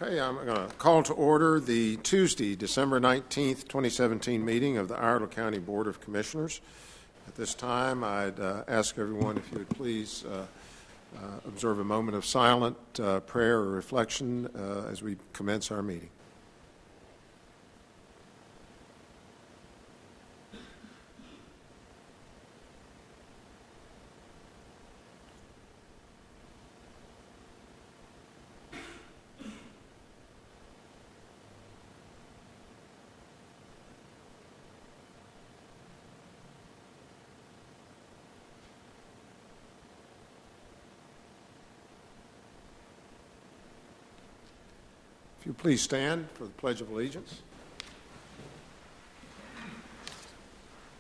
Okay, I'm going to call to order the Tuesday, December 19th, 2017 meeting of the Iredell County Board of Commissioners. At this time, I'd ask everyone if you would please observe a moment of silent prayer or reflection as we commence our meeting. If you please stand for the Pledge of Allegiance.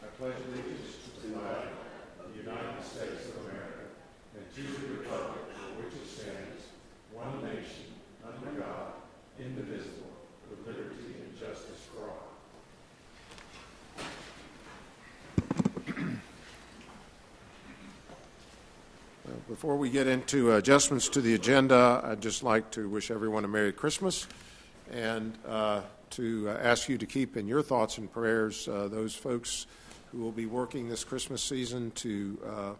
I pledge allegiance to the flag of the United States of America and to the republic for which it stands, one nation, under God, indivisible, with liberty and justice for all. Before we get into adjustments to the agenda, I'd just like to wish everyone a Merry Christmas and to ask you to keep in your thoughts and prayers those folks who will be working this Christmas season to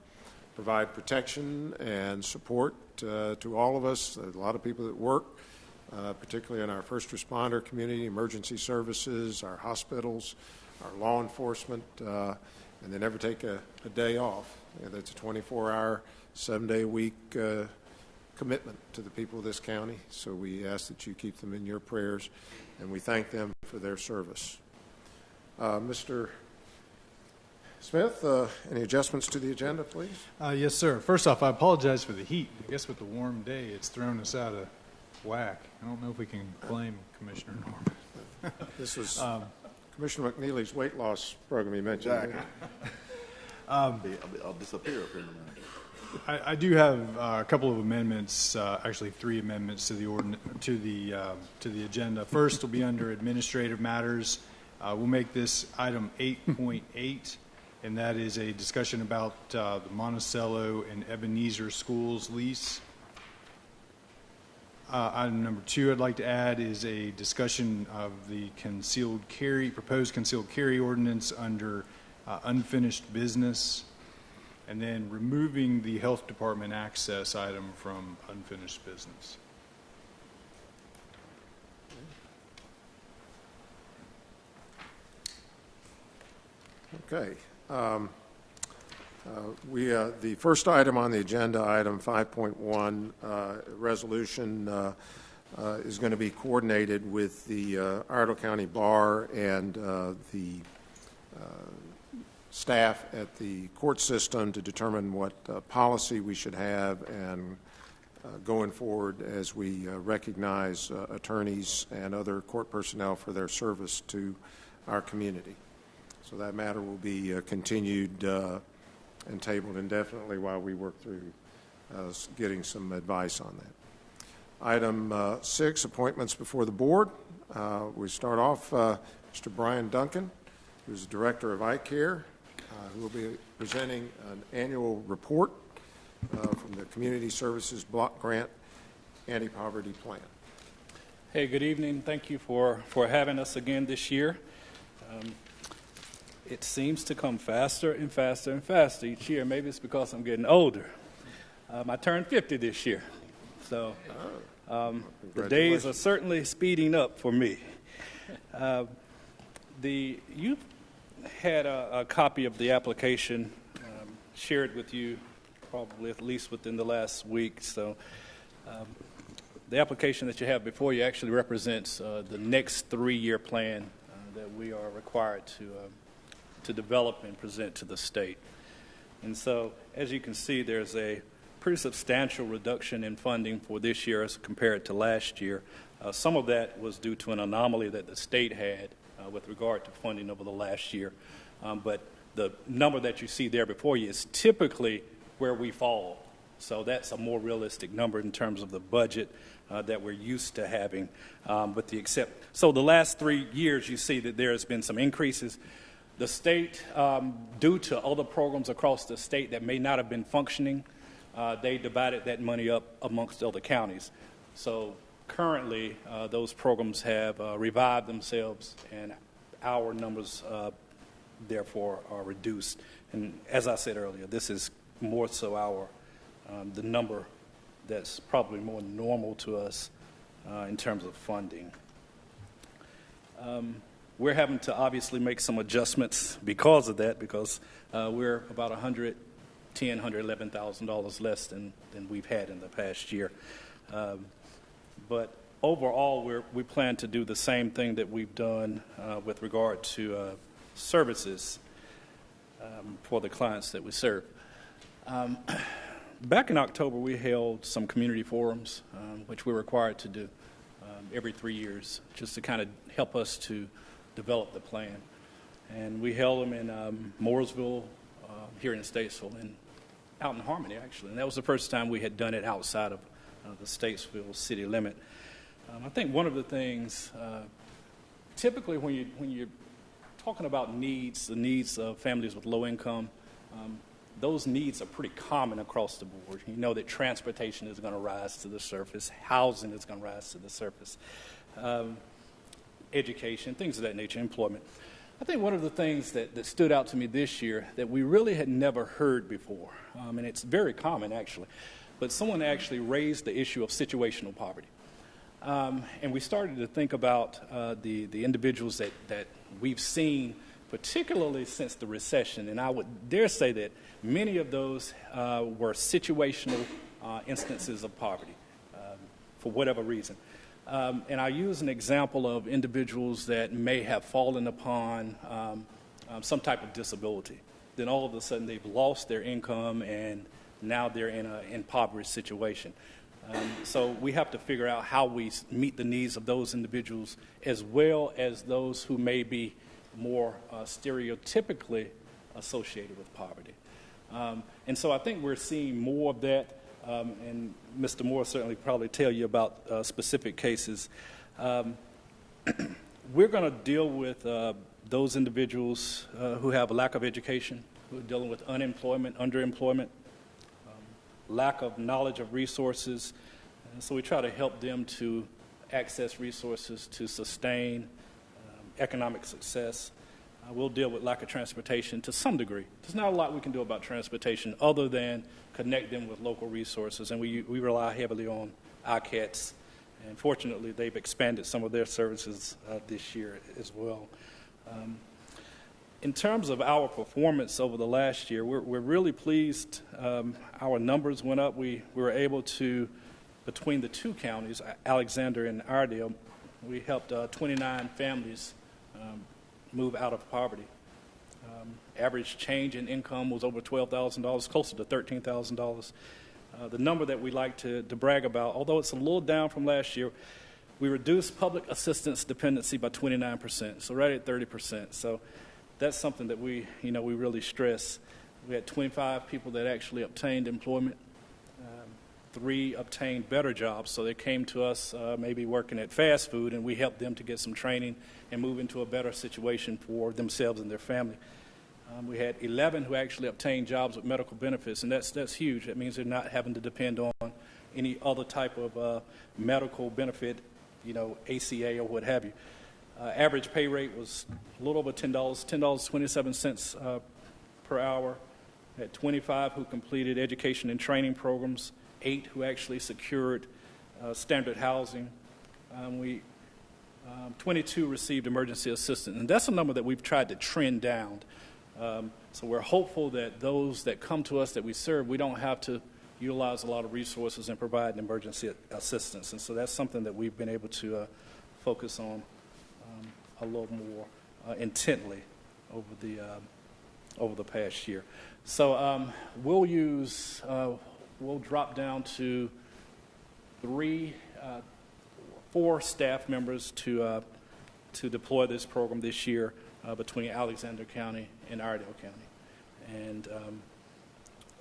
provide protection and support to all of us. There's a lot of people that work, particularly in our first responder community, emergency services, our hospitals, our law enforcement, and they never take a day off. That's a 24-hour, 7-day-a-week commitment to the people of this county. So we ask that you keep them in your prayers, and we thank them for their service. Mr. Smith, any adjustments to the agenda, please? Yes, sir. First off, I apologize for the heat. I guess with the warm day, it's thrown us out of whack. I don't know if we can blame Commissioner Norman. This was Commissioner McNeely's weight loss program you mentioned. Exactly. I'll disappear up here in a minute. I do have a couple of amendments, actually 3 amendments to the agenda. First will be under administrative matters. We'll make this item 8.8, and that is a discussion about the Monticello and Ebenezer schools lease. Item number 2 I'd like to add is a discussion of the proposed concealed carry ordinance under unfinished business, and then removing the health department access item from unfinished business. Okay. The first item on the agenda, item 5.1, resolution, is going to be coordinated with the Iredell County Bar and the staff at the court system to determine what policy we should have and going forward as we recognize attorneys and other court personnel for their service to our community. So that matter will be continued and tabled indefinitely while we work through getting some advice on that. Item 6, appointments before the board. We start off Mr. Bryan Duncan, who's the director of ICARE, who will be presenting an annual report from the Community Services Block Grant Anti-Poverty Plan. Hey, good evening. Thank you for having us again this year. It seems to come faster and faster and faster each year. Maybe it's because I'm getting older. I turned 50 this year, so the days are certainly speeding up for me. You had a copy of the application shared with you probably at least within the last week. So the application that you have before you actually represents the next 3-year plan that we are required to develop and present to the state. And so, as you can see, there's a pretty substantial reduction in funding for this year as compared to last year. Some of that was due to an anomaly that the state had with regard to funding over the last year. But the number that you see there before you is typically where we fall. So that's a more realistic number in terms of the budget that we're used to having. So the last 3 years, you see that there has been some increases. The state, due to other programs across the state that may not have been functioning, they divided that money up amongst other counties. So currently, those programs have revived themselves, and our numbers, therefore, are reduced. And as I said earlier, this is more so the number that's probably more normal to us in terms of funding. We're having to obviously make some adjustments because of that, because we're about $110,000, $111,000 less than we've had in the past year. But overall, we plan to do the same thing that we've done with regard to services for the clients that we serve. Back in October, we held some community forums, which we're required to do every 3 years, just to kind of help us to develop the plan. And we held them in Mooresville, here in Statesville, and out in Harmony, actually. And that was the first time we had done it outside of the Statesville city limit. I think one of the things, typically when you're talking about needs, the needs of families with low income, those needs are pretty common across the board. You know that transportation is going to rise to the surface, housing is going to rise to the surface, education, things of that nature, employment. I think one of the things that stood out to me this year that we really had never heard before, and it's very common actually, but someone actually raised the issue of situational poverty. And we started to think about the individuals that we've seen, particularly since the recession, and I would dare say that many of those were situational instances of poverty for whatever reason. And I use an example of individuals that may have fallen upon some type of disability. Then all of a sudden they've lost their income and now they're in an impoverished situation. So we have to figure out how we meet the needs of those individuals as well as those who may be more stereotypically associated with poverty. And so I think we're seeing more of that, and Mr. Moore certainly probably tell you about specific cases. We're going to deal with those individuals who have a lack of education, who are dealing with unemployment, underemployment, lack of knowledge of resources. And so we try to help them to access resources to sustain economic success. We'll deal with lack of transportation to some degree. There's not a lot we can do about transportation other than connect them with local resources, and we rely heavily on ICARE. And fortunately, they've expanded some of their services this year as well. In terms of our performance over the last year, we're really pleased. Our numbers went up. We were able to, between the two counties, Alexander and Iredell, we helped 29 families move out of poverty. Average change in income was over $12,000, closer to $13,000. The number that we like to brag about, although it's a little down from last year, we reduced public assistance dependency by 29%, so right at 30%. So that's something that we really stress. We had 25 people that actually obtained employment. 3 obtained better jobs, so they came to us maybe working at fast food, and we helped them to get some training and move into a better situation for themselves and their family. We had 11 who actually obtained jobs with medical benefits, and that's huge. That means they're not having to depend on any other type of medical benefit, ACA or what have you. Average pay rate was a little over $10, $10.27 per hour. We had 25 who completed education and training programs, 8 who actually secured standard housing. 22 received emergency assistance, and that's a number that we've tried to trend down. So we're hopeful that those that come to us that we serve, we don't have to utilize a lot of resources and provide emergency assistance. And so that's something that we've been able to focus on a little more intently over the past year. So we'll drop down to 4 staff members to deploy this program this year between Alexander County and Iredell County. And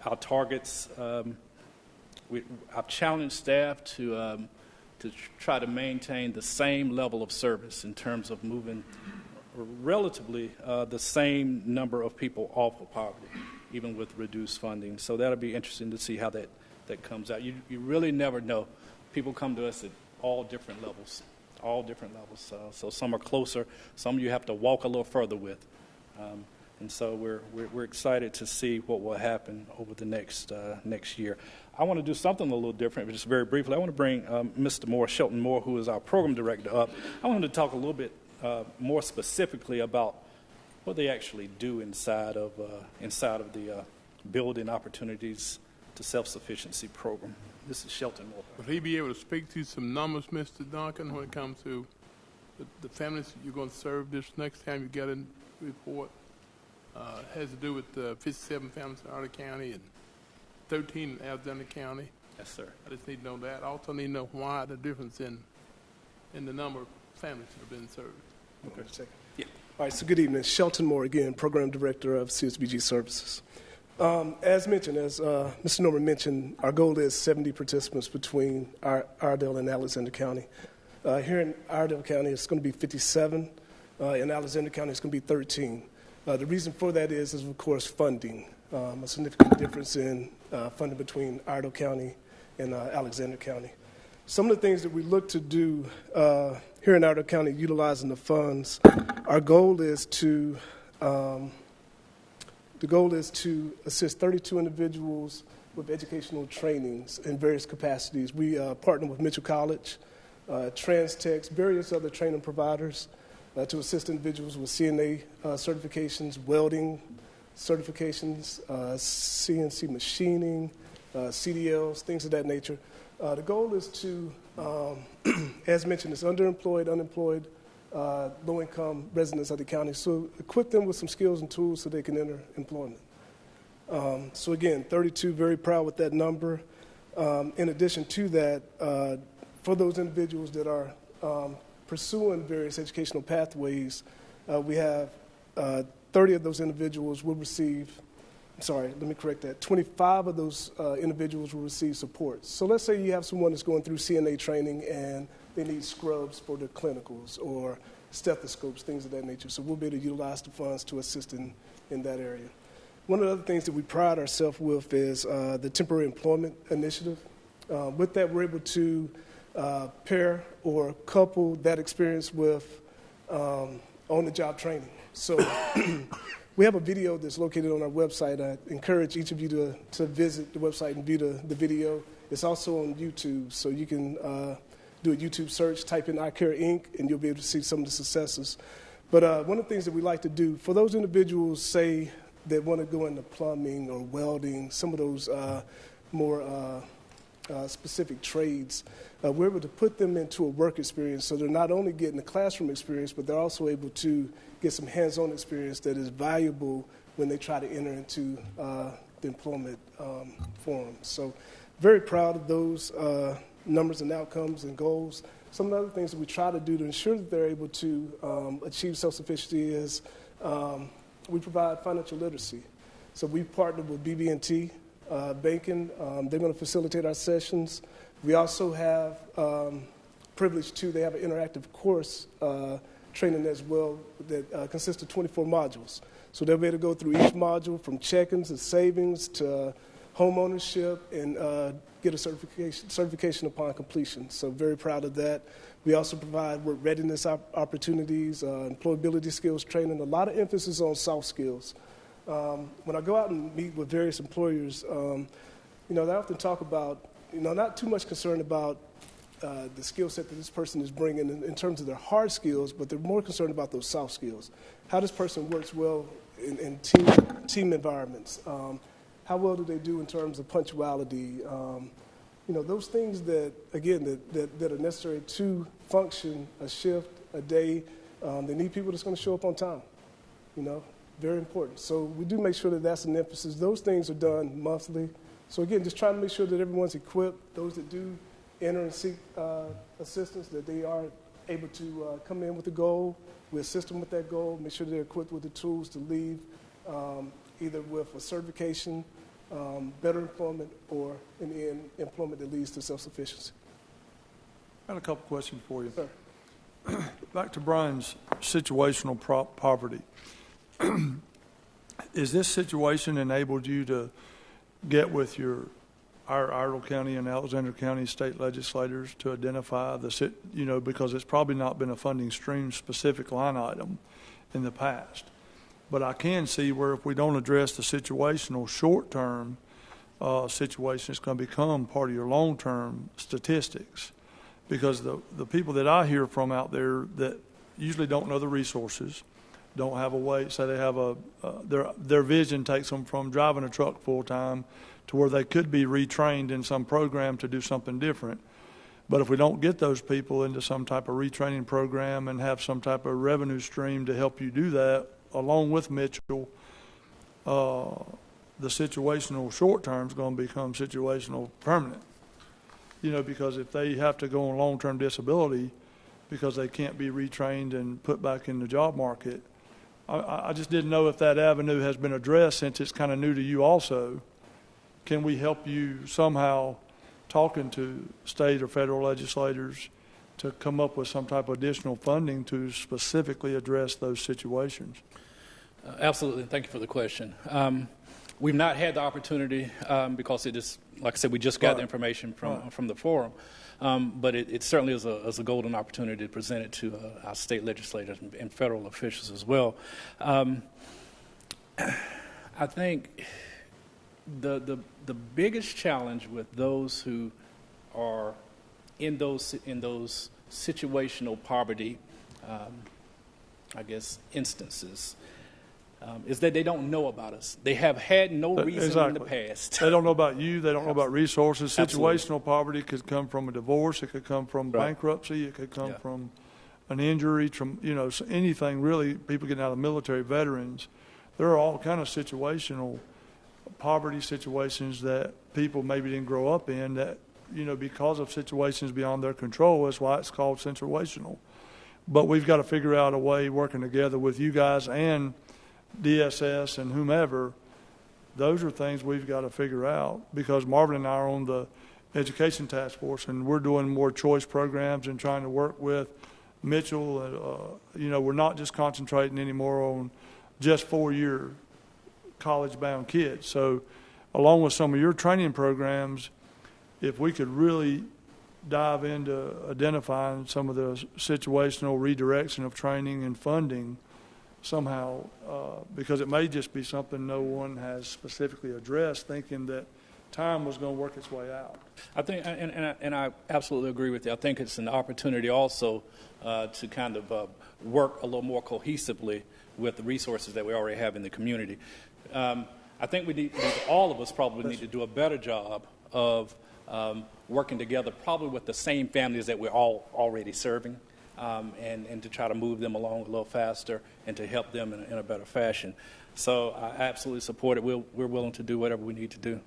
our targets, I've challenged staff to try to maintain the same level of service in terms of moving relatively the same number of people off of poverty, even with reduced funding. So that'll be interesting to see how that comes out. You really never know. People come to us at all different levels. So some are closer, some you have to walk a little further with. And so we're excited to see what will happen over the next year. I want to do something a little different, but just very briefly. I want to bring Mr. Moore, Shelton Moore, who is our program director, up. I want him to talk a little bit more specifically about what they actually do inside of the Building Opportunities to Self-Sufficiency program. This is Shelton Moore. Will he be able to speak to some numbers, Mr. Duncan, when it comes to the families you're going to serve this next time you get a report? It has to do with 57 families in Iredell County and 13 in Alexander County. Yes, sir. I just need to know that. I also need to know why the difference in the number of families that have been served. Okay. Yeah. All right, so good evening. Shelton Moore again, Program Director of CSBG Services. As mentioned, as Mr. Norman mentioned, our goal is 70 participants between Iredell and Alexander County. Here in Iredell County, it's going to be 57. In Alexander County, it's going to be 13. The reason for that is of course, funding. A significant difference in funding between Iredell County and Alexander County. Some of the things that we look to do here in Iredell County, utilizing the funds, our goal is to assist 32 individuals with educational trainings in various capacities. We partner with Mitchell College, Transtex, various other training providers to assist individuals with CNA certifications, welding certifications, CNC machining, CDLs, things of that nature. The goal is to, as mentioned, it's underemployed, unemployed, low-income residents of the county. So equip them with some skills and tools so they can enter employment. So again, 32, very proud with that number. In addition to that, for those individuals that are pursuing various educational pathways, we have 30 of those individuals will receive, 25 of those individuals will receive support. So let's say you have someone that's going through CNA training and they need scrubs for their clinicals or stethoscopes, things of that nature. So we'll be able to utilize the funds to assist in that area. One of the other things that we pride ourselves with is the temporary employment initiative. With that, we're able to pair or couple that experience with on-the-job training. So we have a video that's located on our website. I encourage each of you to visit the website and view the video. It's also on YouTube, so you can do a YouTube search, type in ICARE Inc., and you'll be able to see some of the successes. But one of the things that we like to do, for those individuals, say, that want to go into plumbing or welding, some of those more specific trades, we're able to put them into a work experience so they're not only getting the classroom experience, but they're also able to get some hands-on experience that is valuable when they try to enter into the employment forum. So very proud of those numbers and outcomes and goals. Some of the other things that we try to do to ensure that they're able to achieve self-sufficiency is we provide financial literacy. So we partner with BB&T Banking. They're going to facilitate our sessions. We also have privilege too. They have an interactive course training as well that consists of 24 modules. So they'll be able to go through each module from check-ins and savings to home ownership and get a certification upon completion. So very proud of that. We also provide work readiness opportunities, employability skills training, a lot of emphasis on soft skills. When I go out and meet with various employers, they often talk about, not too much concerned about the skill set that this person is bringing in terms of their hard skills, but they're more concerned about those soft skills. How this person works well in team environments. How well do they do in terms of punctuality? Those things that, again, that are necessary to function a shift, a day. They need people that's going to show up on time, very important. So we do make sure that that's an emphasis. Those things are done monthly. So again, just trying to make sure that everyone's equipped, those that do enter and seek assistance, that they are able to come in with a goal. We assist them with that goal, make sure they're equipped with the tools to leave, either with a certification, better employment, or in the end, employment that leads to self-sufficiency. I got a couple questions for you. Sir. Back to Brian's situational poverty. Is this situation enabled you to get with your our Iredell County and Alexander County state legislators to identify because it's probably not been a funding stream specific line item in the past. But I can see where if we don't address the situational short-term situation, it's going to become part of your long-term statistics. Because the people that I hear from out there that usually don't know the resources, don't have a way, say they have their vision takes them from driving a truck full-time to where they could be retrained in some program to do something different. But if we don't get those people into some type of retraining program and have some type of revenue stream to help you do that, along with Mitchell, the situational short-term is going to become situational permanent. Because if they have to go on long-term disability because they can't be retrained and put back in the job market, I just didn't know if that avenue has been addressed since it's kind of new to you also. Can we help you somehow talking to state or federal legislators to come up with some type of additional funding to specifically address those situations? Absolutely. Thank you for the question. We've not had the opportunity because it is, like I said, we just got the information from the forum. But it certainly is a golden opportunity to present it to our state legislators and federal officials as well. I think the biggest challenge with those who are in those situational poverty, instances, is that they don't know about us. They have had no reason in the past. They don't know about you. They don't know about resources. Absolutely. Situational poverty could come from a divorce. It could come from bankruptcy. It could come from an injury, from anything really. People getting out of the military, veterans. There are all kind of situational poverty situations that people maybe didn't grow up in that, because of situations beyond their control. That's why it's called situational. But we've got to figure out a way, working together with you guys and DSS and whomever. Those are things we've got to figure out, because Marvin and I are on the education task force, and we're doing more choice programs and trying to work with Mitchell. We're not just concentrating anymore on just 4-year college-bound kids. So along with some of your training programs, if we could really dive into identifying some of the situational redirection of training and funding somehow, because it may just be something no one has specifically addressed, thinking that time was going to work its way out. I think, and I absolutely agree with you. I think it's an opportunity also to kind of work a little more cohesively with the resources that we already have in the community. I think all of us probably need to do a better job of working together, probably with the same families that we're all already serving. And to try to move them along a little faster and to help them in a better fashion. So I absolutely support it. We're willing to do whatever we need to do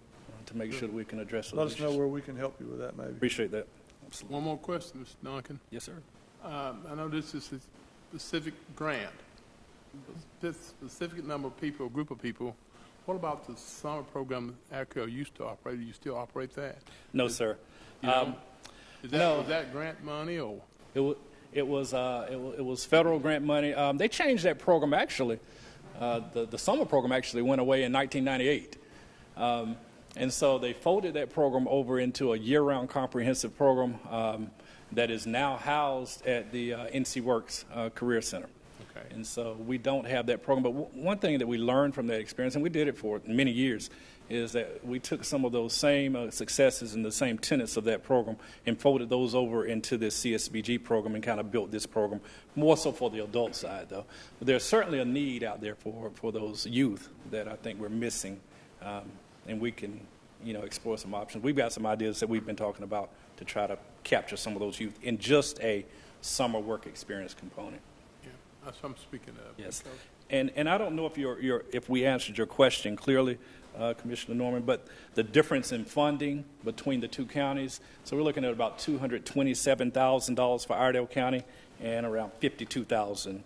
to make sure that we can address those issues. Let us know where we can help you with that, maybe. Appreciate that. Absolutely. One more question, Mr. Duncan. Yes, sir. I know this is a specific grant, this specific number of people, group of people. What about the summer program that ICARE used to operate? Do you still operate that? No, sir. Was that grant money or? It was federal grant money. They changed that program actually. The summer program actually went away in 1998. And so they folded that program over into a year-round comprehensive program that is now housed at the NC Works Career Center. Okay. And so we don't have that program. But one thing that we learned from that experience, and we did it for many years, is that we took some of those same successes and the same tenets of that program and folded those over into this CSBG program and kind of built this program, more so for the adult side, though. But there's certainly a need out there for those youth that I think we're missing, and we can, explore some options. We've got some ideas that we've been talking about to try to capture some of those youth in just a summer work experience component. Yeah, that's what I'm speaking of. Yes. And I don't know if we answered your question clearly, Commissioner Norman, but the difference in funding between the two counties, so we're looking at about $227,000 for Iredell County and around $52,000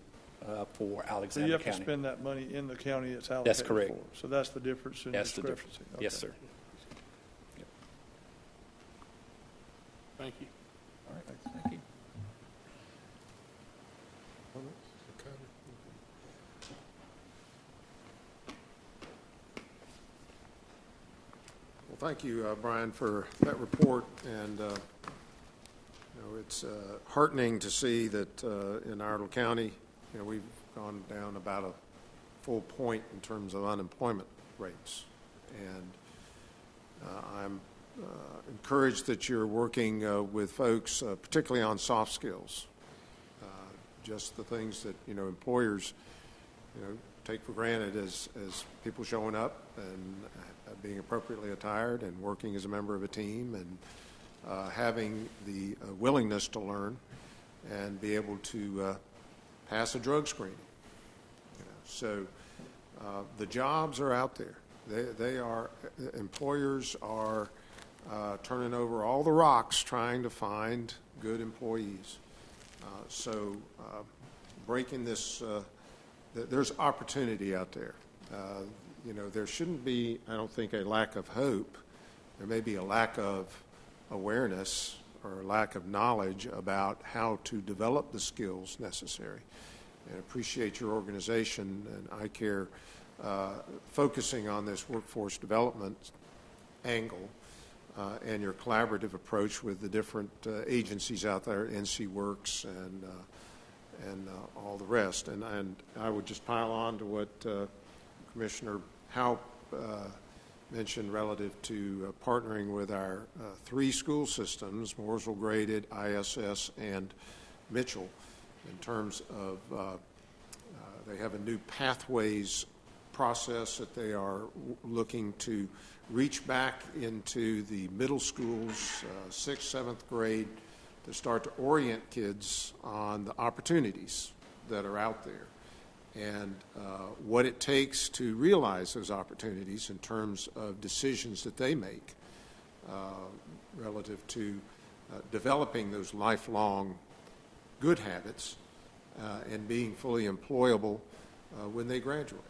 for Alexander County. So you have to spend that money in the county it's allocated. That's correct. For. So that's the difference in That's discrepancy. the difference. Okay. Yes, sir. Thank you. All right. Thank you. Well, thank you, Bryan, for that report. And it's heartening to see that in Iredell County, we've gone down about a full point in terms of unemployment rates. And I'm encouraged that you're working with folks, particularly on soft skills, just the things that employers take for granted as people showing up and being appropriately attired and working as a member of a team and having the willingness to learn and be able to pass a drug screening. So the jobs are out there. They are, employers are turning over all the rocks trying to find good employees. So breaking this, there's opportunity out there. There shouldn't be, I don't think, a lack of hope. There may be a lack of awareness or a lack of knowledge about how to develop the skills necessary. And appreciate your organization and ICARE focusing on this workforce development angle and your collaborative approach with the different agencies out there, NC Works and all the rest. And I would just pile on to what Commissioner Howe mentioned relative to partnering with our three school systems, Mooresville Graded, ISS, and Mitchell, in terms of they have a new pathways process that they are looking to reach back into the middle schools, 6th, 7th grade, to start to orient kids on the opportunities that are out there and what it takes to realize those opportunities in terms of decisions that they make relative to developing those lifelong good habits and being fully employable when they graduate.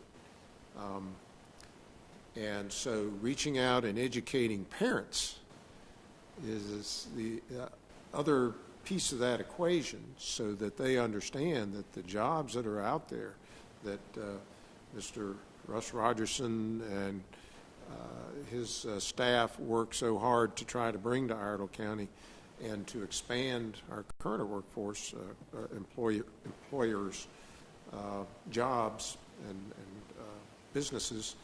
And so reaching out and educating parents is the other piece of that equation so that they understand that the jobs that are out there that Mr. Russ Rogerson and his staff work so hard to try to bring to Iredell County and to expand our current workforce, employers, jobs, and businesses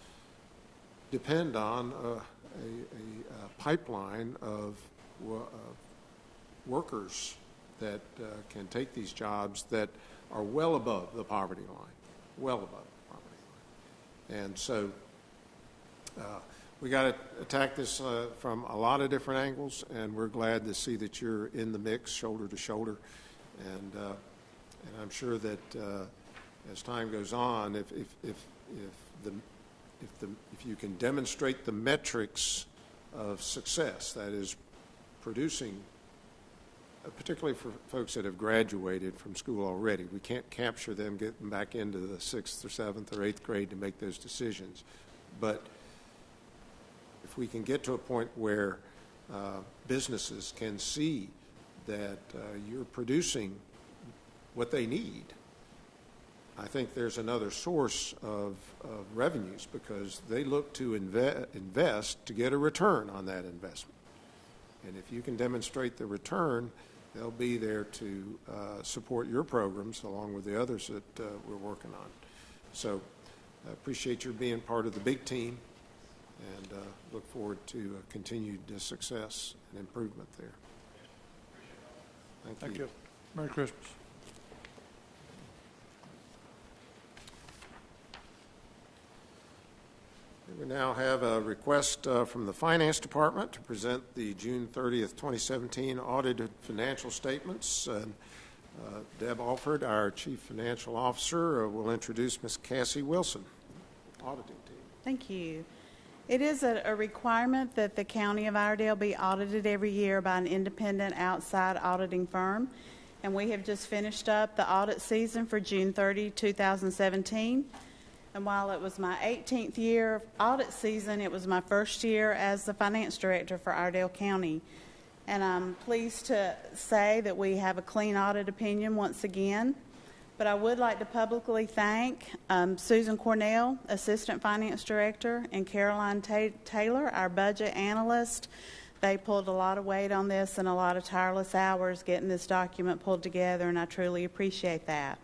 depend on a pipeline of workers that can take these jobs that are well above the poverty line, well above the poverty line. And so we got to attack this from a lot of different angles, and we're glad to see that you're in the mix, shoulder to shoulder. And I'm sure that as time goes on, if you can demonstrate the metrics of success, that is producing, particularly for folks that have graduated from school already, we can't capture them getting back into the 6th or 7th or 8th grade to make those decisions. But if we can get to a point where businesses can see that you're producing what they need, I think there's another source of revenues because they look to invest to get a return on that investment. And if you can demonstrate the return, they'll be there to support your programs along with the others that we're working on. So I appreciate your being part of the big team and look forward to continued success and improvement there. Thank you. Merry Christmas. We now have a request from the Finance Department to present the June 30th, 2017 Audited Financial Statements. Deb Alford, our Chief Financial Officer, will introduce Ms. Cassie Wilson, auditing team. Thank you. It is a requirement that the County of Iredell be audited every year by an independent outside auditing firm, and we have just finished up the audit season for June 30, 2017. And while it was my 18th year of audit season, it was my first year as the finance director for Iredell County. And I'm pleased to say that we have a clean audit opinion once again. But I would like to publicly thank Susan Cornell, Assistant Finance Director, and Caroline Taylor, our budget analyst. They pulled a lot of weight on this and a lot of tireless hours getting this document pulled together, and I truly appreciate that.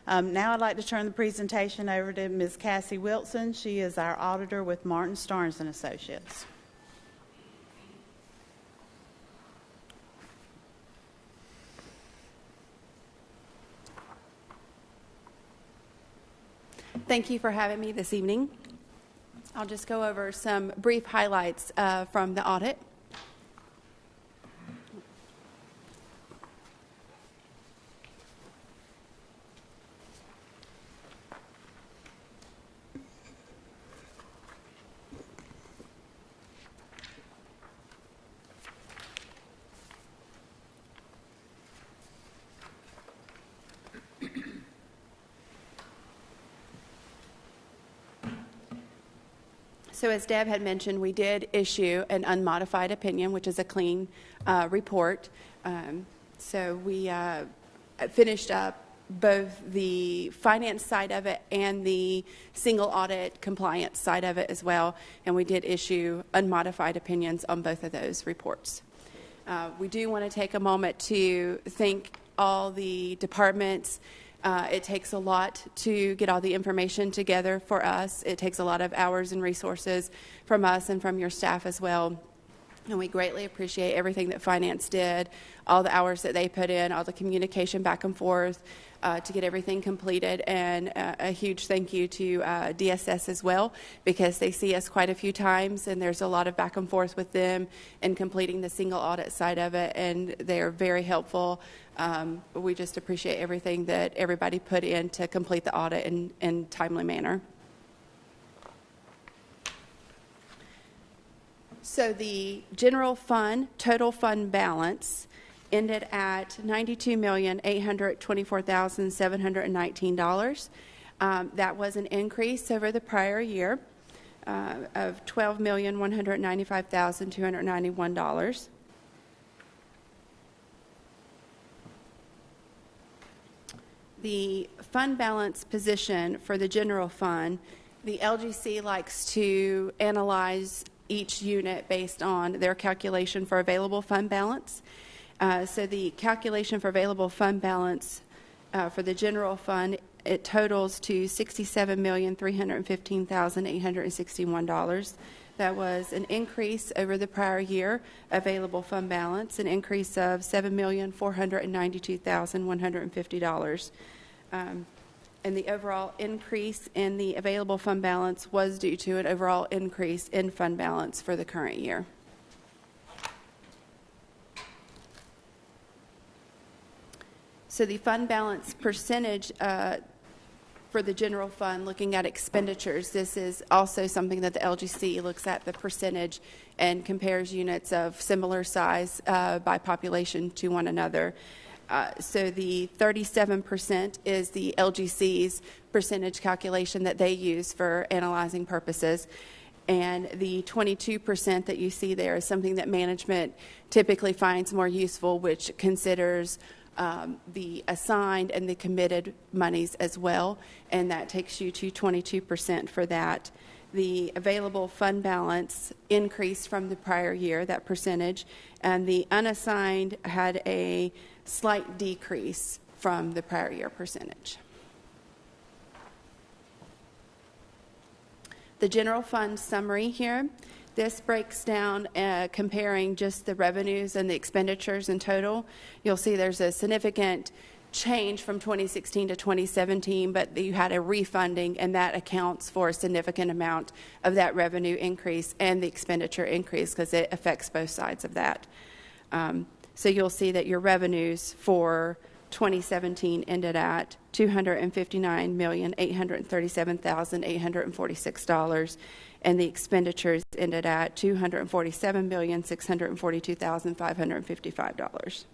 Now I'd like to turn the presentation over to Ms. Cassie Wilson. She is our auditor with Martin Starnes and Associates. Thank you for having me this evening. I'll just go over some brief highlights from the audit. So as Deb had mentioned, we did issue an unmodified opinion, which is a clean report. So we finished up both the finance side of it and the single audit compliance side of it as well. And we did issue unmodified opinions on both of those reports. We do want to take a moment to thank all the departments. It takes a lot to get all the information together for us. It takes a lot of hours and resources from us and from your staff as well. And we greatly appreciate everything that finance did, all the hours that they put in, all the communication back and forth to get everything completed. And a huge thank you to DSS as well, because they see us quite a few times, and there's a lot of back and forth with them in completing the single audit side of it, and they are very helpful. We just appreciate everything that everybody put in to complete the audit in a timely manner. So the general fund, total fund balance, ended at $92,824,719. That was an increase over the prior year of $12,195,291. The fund balance position for the general fund, the LGC likes to analyze each unit based on their calculation for available fund balance. So the calculation for available fund balance for the general fund, it totals to $67,315,861. That was an increase over the prior year available fund balance, an increase of $7,492,150. And the overall increase in the available fund balance was due to an overall increase in fund balance for the current year. So the fund balance percentage for the general fund, looking at expenditures, this is also something that the LGC looks at the percentage and compares units of similar size by population to one another. So the 37% is the LGC's percentage calculation that they use for analyzing purposes. And the 22% that you see there is something that management typically finds more useful, which considers the assigned and the committed monies as well. And that takes you to 22% for that. The available fund balance increased from the prior year, that percentage, and the unassigned had a slight decrease from the prior year percentage. The general fund summary here, this breaks down comparing just the revenues and the expenditures in total. You'll see there's a significant change from 2016 to 2017, but you had a refunding, and that accounts for a significant amount of that revenue increase and the expenditure increase because it affects both sides of that. So you'll see that your revenues for 2017 ended at $259,837,846, and the expenditures ended at $247,642,555.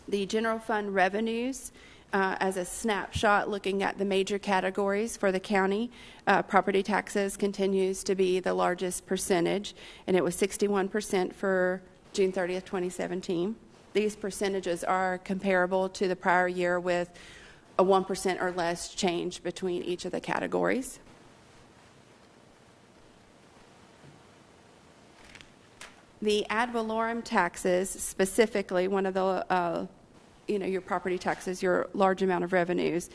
The general fund revenues, as a snapshot looking at the major categories for the county, property taxes continues to be the largest percentage, and it was 61% for June 30th, 2017. These percentages are comparable to the prior year with a 1% or less change between each of the categories. The ad valorem taxes, specifically one of the, your property taxes, your large amount of revenues,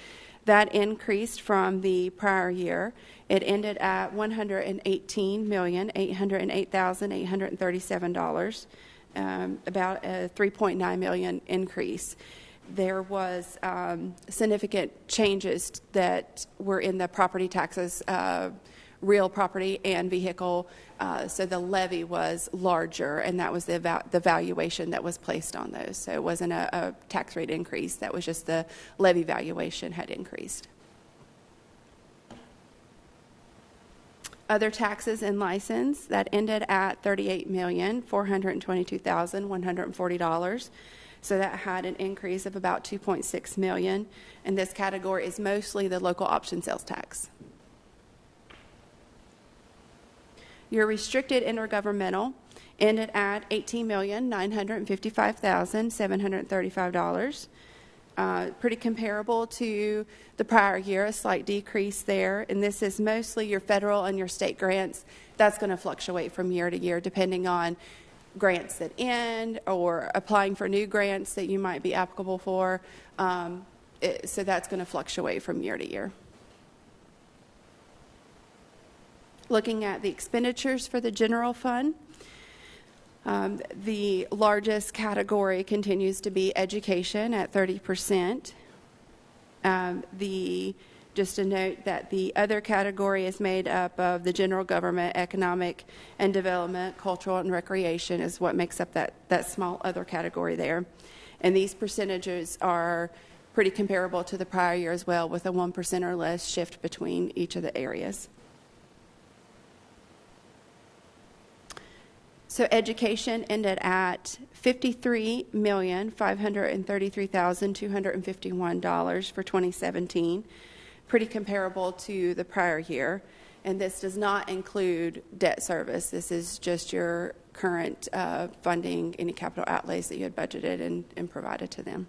that increased from the prior year. It ended at $118,808,837, about a $3.9 million increase. There was significant changes that were in the property taxes, real property and vehicle, so the levy was larger, and that was the valuation that was placed on those. So it wasn't a tax rate increase. That was just the levy valuation had increased. Other taxes and license, that ended at $38,422,140. So that had an increase of about $2.6 million, and this category is mostly the local option sales tax. Your restricted intergovernmental ended at $18,955,735. Pretty comparable to the prior year, a slight decrease there. And this is mostly your federal and your state grants. That's going to fluctuate from year to year depending on grants that end or applying for new grants that you might be applicable for. So that's going to fluctuate from year to year. Looking at the expenditures for the general fund, the largest category continues to be education at 30%. Just a note that the other category is made up of the general government, economic and development, cultural and recreation is what makes up that small other category there. And these percentages are pretty comparable to the prior year as well, with a 1% or less shift between each of the areas. So education ended at $53,533,251 for 2017, pretty comparable to the prior year. And this does not include debt service. This is just your current funding, any capital outlays that you had budgeted and provided to them.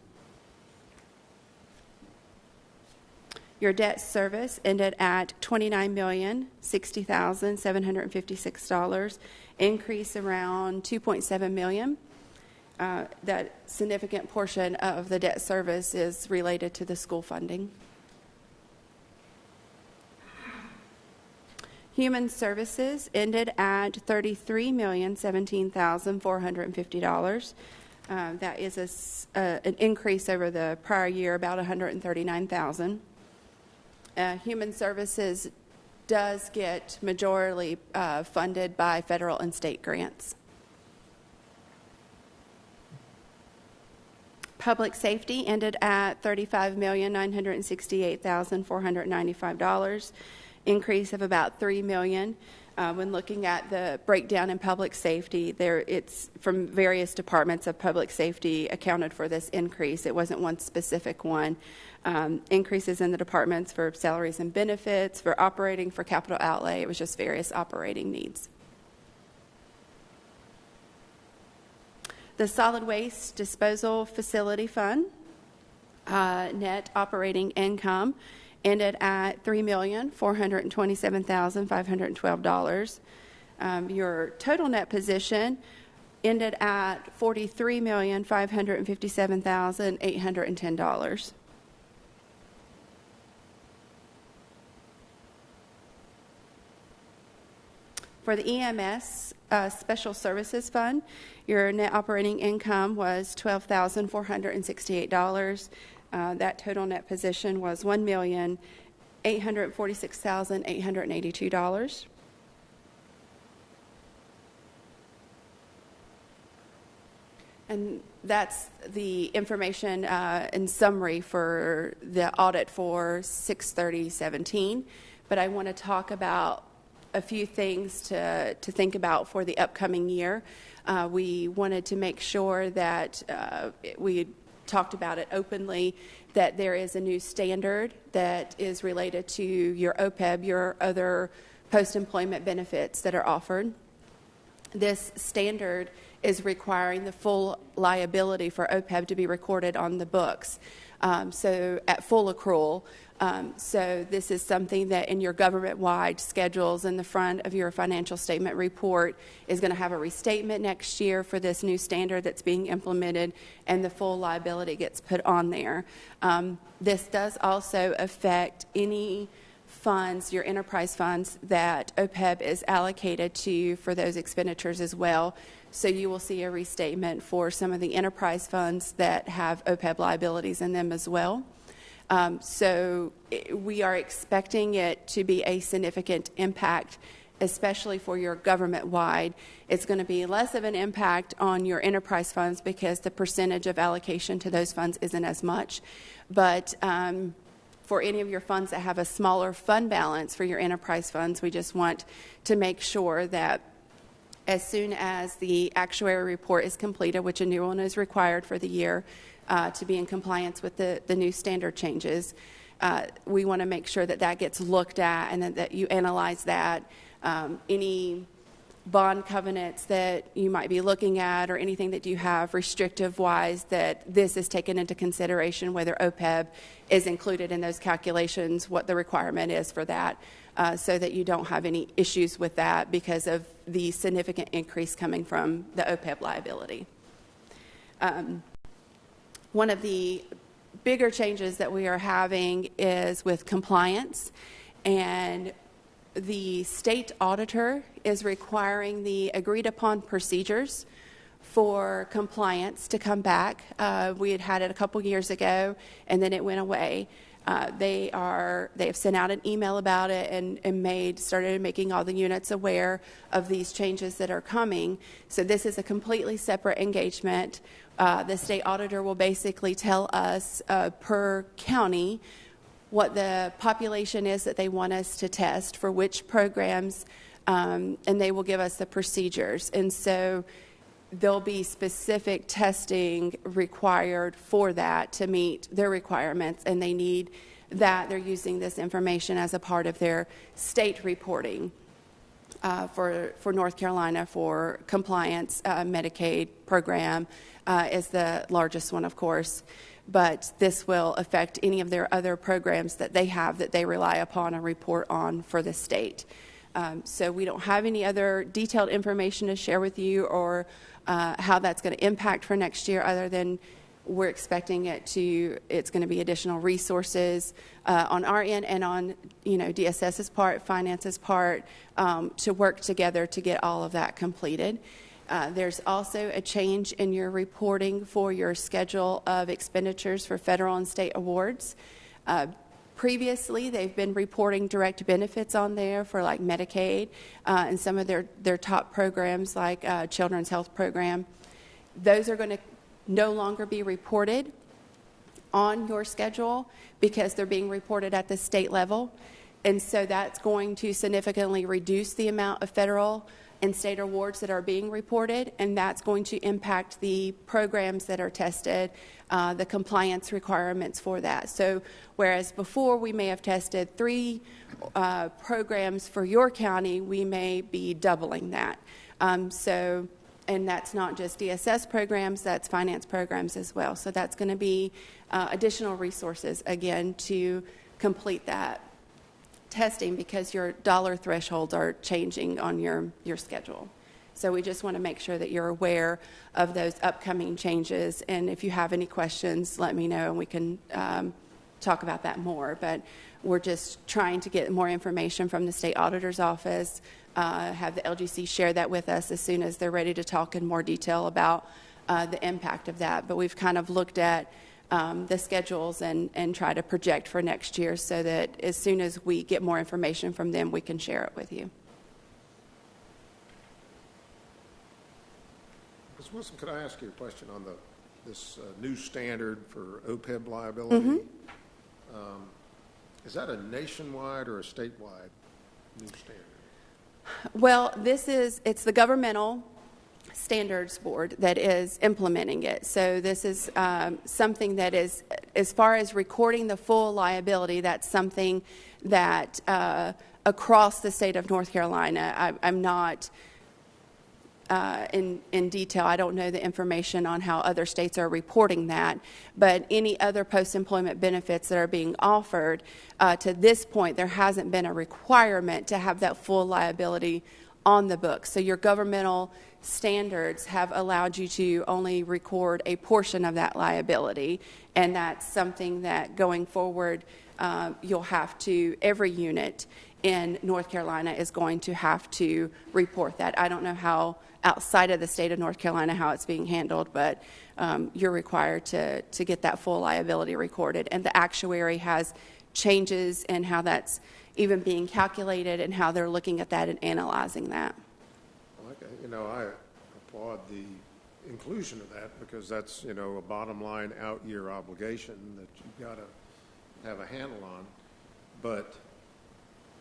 Your debt service ended at $29,060,756, increase around $2.7 million. That significant portion of the debt service is related to the school funding. Human services ended at $33,017,450. That is an increase over the prior year, about $139,000. Human services does get majorly funded by federal and state grants. Public safety ended at $35,968,495, increase of about $3 million. When looking at the breakdown in public safety, it's from various departments of public safety accounted for this increase. It wasn't one specific one. Increases in the departments for salaries and benefits, for operating, for capital outlay. It was just various operating needs. The solid waste disposal facility fund, net operating income ended at $3,427,512. Your total net position ended at $43,557,810. For the EMS Special Services Fund, your net operating income was $12,468. That total net position was $1,846,882. And that's the information in summary for the audit for 6/30/17. But I want to talk about a few things to think about for the upcoming year. We wanted to make sure that we talked about it openly, that there is a new standard that is related to your OPEB, your other post-employment benefits that are offered. This standard is requiring the full liability for OPEB to be recorded on the books, so at full accrual. So this is something that in your government-wide schedules in the front of your financial statement report is going to have a restatement next year for this new standard that's being implemented, and the full liability gets put on there. This does also affect any funds, your enterprise funds, that OPEB is allocated to you for those expenditures as well. So you will see a restatement for some of the enterprise funds that have OPEB liabilities in them as well. We are expecting it to be a significant impact, especially for your government-wide. It's going to be less of an impact on your enterprise funds because the percentage of allocation to those funds isn't as much. But for any of your funds that have a smaller fund balance for your enterprise funds, we just want to make sure that as soon as the actuary report is completed, which a new one is required for the year to be in compliance with the new standard changes, we want to make sure that that gets looked at and that you analyze that. Any bond covenants that you might be looking at or anything that you have restrictive-wise, that this is taken into consideration, whether OPEB is included in those calculations, what the requirement is for that, so that you don't have any issues with that because of the significant increase coming from the OPEB liability. One of the bigger changes that we are having is with compliance, and the state auditor is requiring the agreed upon procedures for compliance to come back. We had it a couple years ago, and then it went away. They have sent out an email about it and started making all the units aware of these changes that are coming. So this is a completely separate engagement. The state auditor will basically tell us per county what the population is that they want us to test for which programs, and they will give us the procedures. And so there'll be specific testing required for that to meet their requirements, and they need that. They're using this information as a part of their state reporting for North Carolina for compliance. Medicaid program is the largest one, of course, but this will affect any of their other programs that they have that they rely upon and report on for the state. So we don't have any other detailed information to share with you or how that's going to impact for next year, other than we're expecting it's going to be additional resources on our end and on DSS's part, finance's part, to work together to get all of that completed. There's also a change in your reporting for your schedule of expenditures for federal and state awards. Previously, they've been reporting direct benefits on there for like Medicaid and some of their top programs like Children's Health Program. Those are going to no longer be reported on your schedule because they're being reported at the state level. And so that's going to significantly reduce the amount of federal and state awards that are being reported, and that's going to impact the programs that are tested, the compliance requirements for that. So whereas before we may have tested 3 programs for your county, we may be doubling that. And that's not just DSS programs, that's finance programs as well. So that's going to be additional resources, again, to complete that testing because your dollar thresholds are changing on your schedule. So we just want to make sure that you're aware of those upcoming changes. And if you have any questions, let me know and we can talk about that more. But we're just trying to get more information from the state auditor's office, have the LGC share that with us as soon as they're ready to talk in more detail about the impact of that. But we've kind of looked at the schedules and try to project for next year so that as soon as we get more information from them, we can share it with you. Ms. Wilson, could I ask you a question on this new standard for OPEB liability? Mm-hmm. Is that a nationwide or a statewide new standard? Well, it's the governmental standards board that is implementing it. So this is something that is, as far as recording the full liability, that's something that across the state of North Carolina, I'm not in detail. I don't know the information on how other states are reporting that, but any other post-employment benefits that are being offered, to this point, there hasn't been a requirement to have that full liability on the books. So your governmental standards have allowed you to only record a portion of that liability, and that's something that going forward you'll have to, every unit in North Carolina is going to have to report that. I don't know how outside of the state of North Carolina how it's being handled, but you're required to get that full liability recorded. And the actuary has changes in how that's even being calculated and how they're looking at that and analyzing that. Okay. I applaud the inclusion of that because that's, a bottom line out year obligation that you've got to have a handle on. But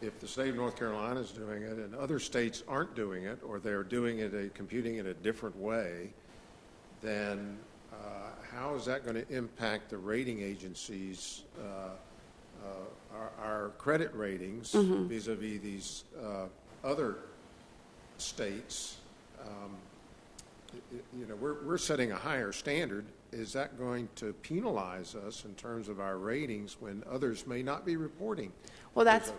if the state of North Carolina is doing it and other states aren't doing it, or they're doing it, computing it a different way, then how is that going to impact the rating agencies, our credit ratings vis-a-vis these other states? We're setting a higher standard. Is that going to penalize us in terms of our ratings when others may not be reporting? Well, that's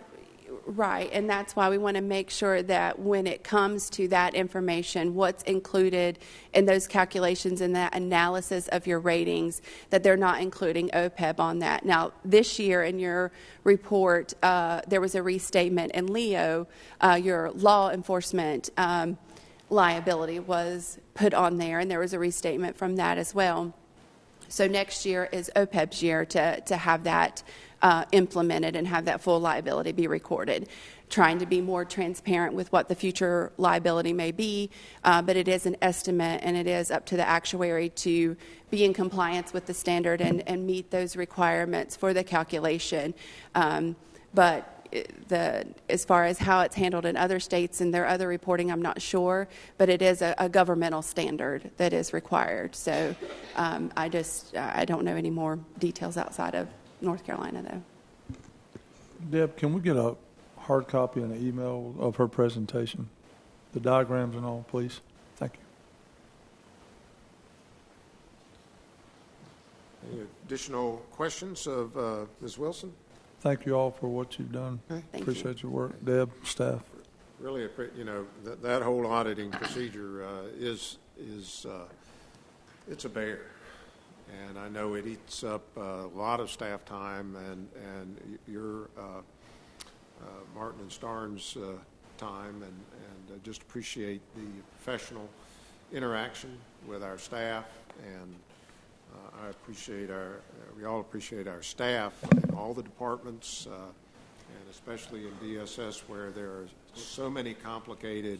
right, and that's why we want to make sure that when it comes to that information, what's included in those calculations and that analysis of your ratings, that they're not including OPEB on that. Now, this year in your report, there was a restatement, and Leo, your law enforcement liability was put on there, and there was a restatement from that as well. So next year is OPEB's year to have that implemented and have that full liability be recorded, trying to be more transparent with what the future liability may be, but it is an estimate, and it is up to the actuary to be in compliance with the standard and meet those requirements for the calculation. But as far as how it's handled in other states and their other reporting, I'm not sure, but it is a governmental standard that is required. So I don't know any more details outside of North Carolina, though. Deb, can we get a hard copy and an email of her presentation, the diagrams and all, please? Thank you. Any additional questions of Ms. Wilson? Thank you all for what you've done. Okay. Appreciate your work, Deb, staff. Really, that whole auditing procedure is it's a bear, and I know it eats up a lot of staff time and your Martin and Starnes time, and I just appreciate the professional interaction with our staff, and we all appreciate our staff in all the departments, and especially in DSS where there are so many complicated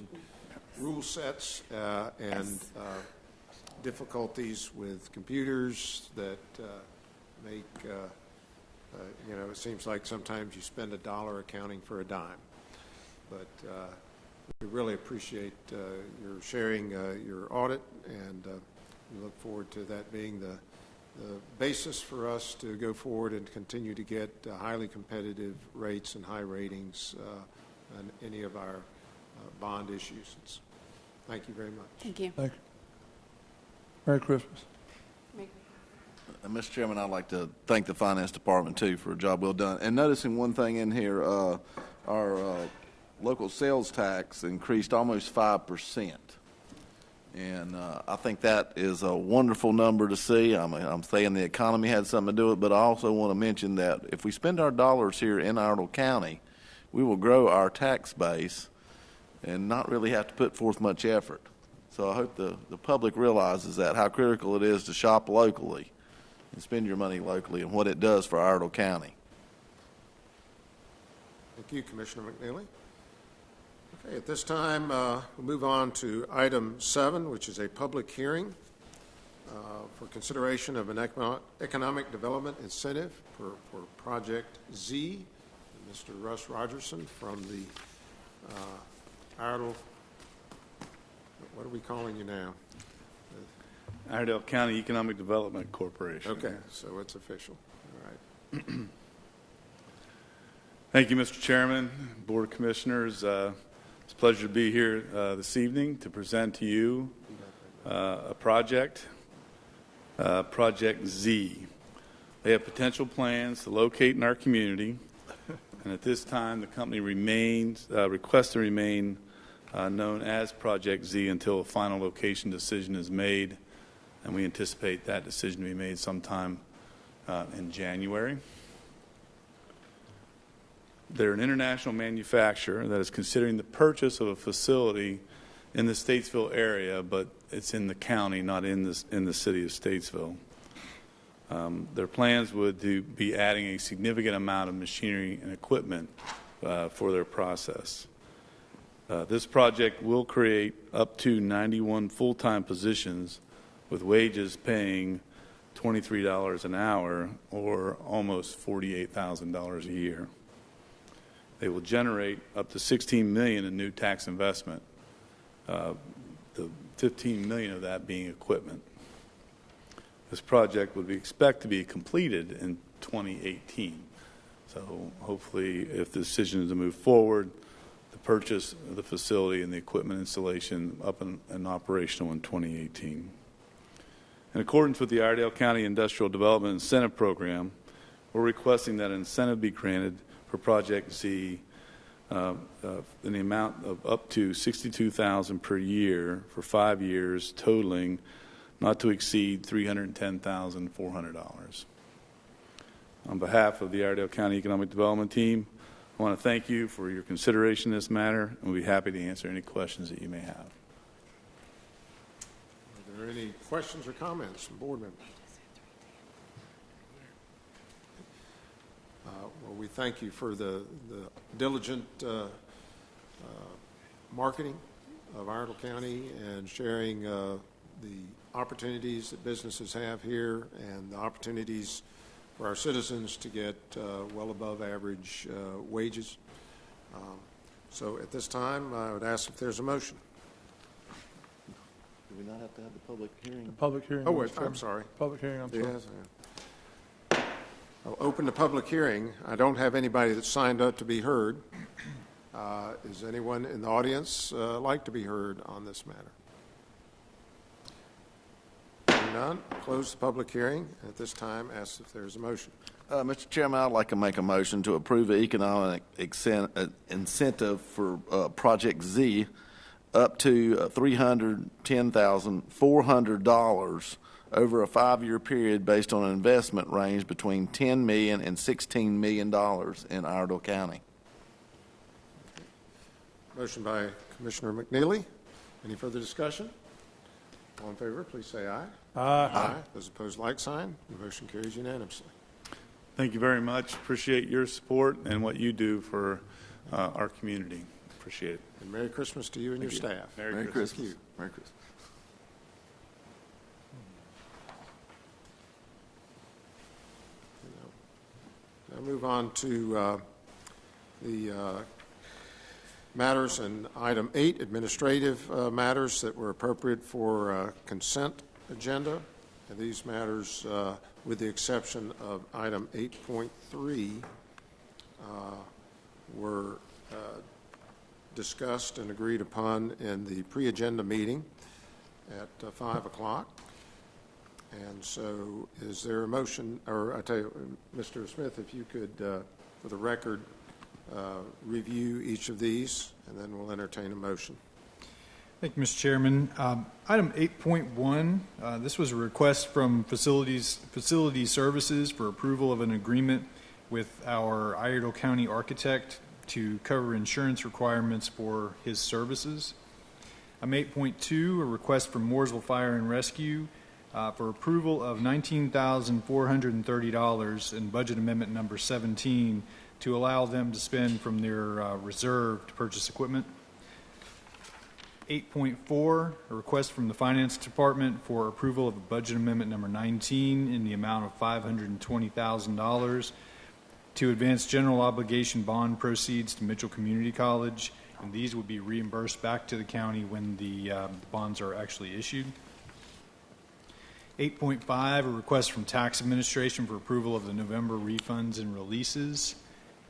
rule sets and difficulties with computers that make, it seems like sometimes you spend $1 accounting for a dime. But we really appreciate your sharing your audit, and we look forward to that being the basis for us to go forward and continue to get highly competitive rates and high ratings on any of our bond issues. Thank you very much. Thank you. Thank you. Merry Christmas. Mr. Chairman, I'd like to thank the Finance Department, too, for a job well done. And noticing one thing in here, our local sales tax increased almost 5%. And I think that is a wonderful number to see. I'm saying the economy had something to do with it, but I also want to mention that if we spend our dollars here in Iredell County, we will grow our tax base and not really have to put forth much effort. So I hope the public realizes that, how critical it is to shop locally and spend your money locally and what it does for Iredell County. Thank you, Commissioner McNeely. Okay, at this time, we'll move on to item 7, which is a public hearing for consideration of an economic development incentive for Project Z. Mr. Russ Rogerson from the Iredell, what are we calling you now? Iredell County Economic Development Corporation. Okay, so it's official. All right. Thank you, Mr. Chairman, Board of Commissioners. It's a pleasure to be here this evening to present to you a project, Project Z. They have potential plans to locate in our community, and at this time the company requests to remain known as Project Z until a final location decision is made, and we anticipate that decision to be made sometime in January. They're an international manufacturer that is considering the purchase of a facility in the Statesville area, but it's in the county, not in the city of Statesville. Their plans would be adding a significant amount of machinery and equipment for their process. This project will create up to 91 full-time positions with wages paying $23 an hour or almost $48,000 a year. They will generate up to $16 million in new tax investment, the $15 million of that being equipment. This project would be expected to be completed in 2018. So hopefully, if the decision is to move forward, the purchase of the facility and the equipment installation up and operational in 2018. In accordance with the Iredell County Industrial Development Incentive Program, we're requesting that an incentive be granted for Project Z in the amount of up to $62,000 per year for 5 years, totaling not to exceed $310,400. On behalf of the Iredell County Economic Development Team, I want to thank you for your consideration in this matter, and we'll be happy to answer any questions that you may have. Are there any questions or comments from board members? Well, we thank you for the diligent marketing of Iredell County and sharing the opportunities that businesses have here and the opportunities for our citizens to get well above average wages. So at this time, I would ask if there's a motion. Do we not have to have the public hearing? The public hearing. Oh, wait, I'm sorry. Public hearing, I'm sorry. Yes, I'll open the public hearing. I don't have anybody that's signed up to be heard. Is anyone in the audience like to be heard on this matter? Hearing none, close the public hearing. At this time, ask if there's a motion. Mr. Chairman, I'd like to make a motion to approve the economic incentive for Project Z up to $310,400 over a 5-year period based on an investment range between $10 million and $16 million in Iredell County. Motion by Commissioner McNeely. Any further discussion? All in favor, please say aye. Aye. Those opposed, like sign. The motion carries unanimously. Thank you very much. Appreciate your support and what you do for our community. Appreciate it. And Merry Christmas to you and your staff. Merry Christmas. Merry Christmas. Now move on to the matters in item 8, administrative matters that were appropriate for consent agenda. And these matters, with the exception of item 8.3, were discussed and agreed upon in the pre-agenda meeting at 5 o'clock. And so is there a motion, or I tell you, Mr. Smith, if you could, for the record, review each of these, and then we'll entertain a motion. Thank you, Mr. Chairman. Item 8.1, this was a request from Facility Services for approval of an agreement with our Iredell County Architect to cover insurance requirements for his services. Item 8.2, a request from Mooresville Fire and Rescue for approval of $19,430 in budget amendment number 17 to allow them to spend from their reserve to purchase equipment. 8.4, a request from the Finance Department for approval of budget amendment number 19 in the amount of $520,000 to advance general obligation bond proceeds to Mitchell Community College, and these would be reimbursed back to the county when the bonds are actually issued. 8.5, a request from Tax Administration for approval of the November refunds and releases.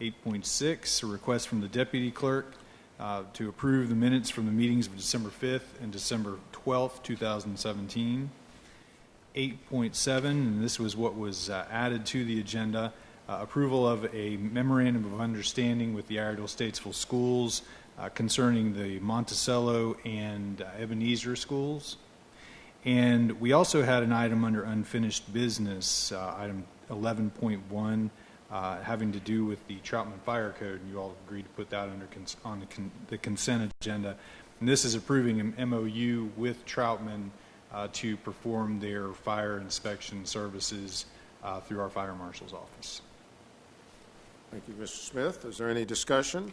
8.6, a request from the Deputy Clerk to approve the minutes from the meetings of December 5th and December 12th, 2017. 8.7, and this was what was added to the agenda, approval of a memorandum of understanding with the Iredell Statesville schools concerning the Monticello and Ebenezer schools. And we also had an item under unfinished business, item 11.1, having to do with the Troutman Fire Code, and you all agreed to put that under on the consent agenda. And this is approving an MOU with Troutman to perform their fire inspection services through our fire marshal's office. Thank you, Mr. Smith. Is there any discussion?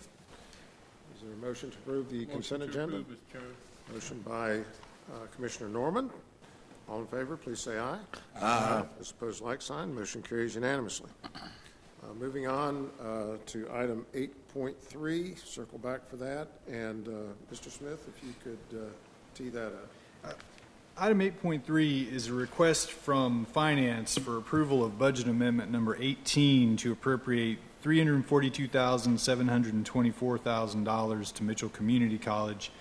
Is there a motion to approve the consent agenda? Approve, Mr. Chairman. Motion by Commissioner Norman. All in favor, please say aye. Aye. Those opposed, like sign. Motion carries unanimously. Moving on to item 8.3, circle back for that. And Mr. Smith, if you could tee that up. Item 8.3 is a request from Finance for approval of budget amendment number 18 to appropriate $342,724,000 to Mitchell Community College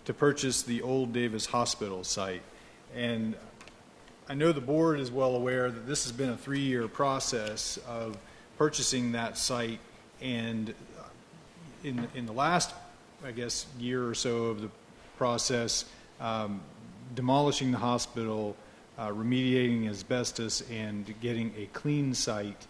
to purchase the old Davis Hospital site. And I know the board is well aware that this has been a 3-year process of purchasing that site, and in the last, I guess, year or so of the process, demolishing the hospital, remediating asbestos, and getting a clean site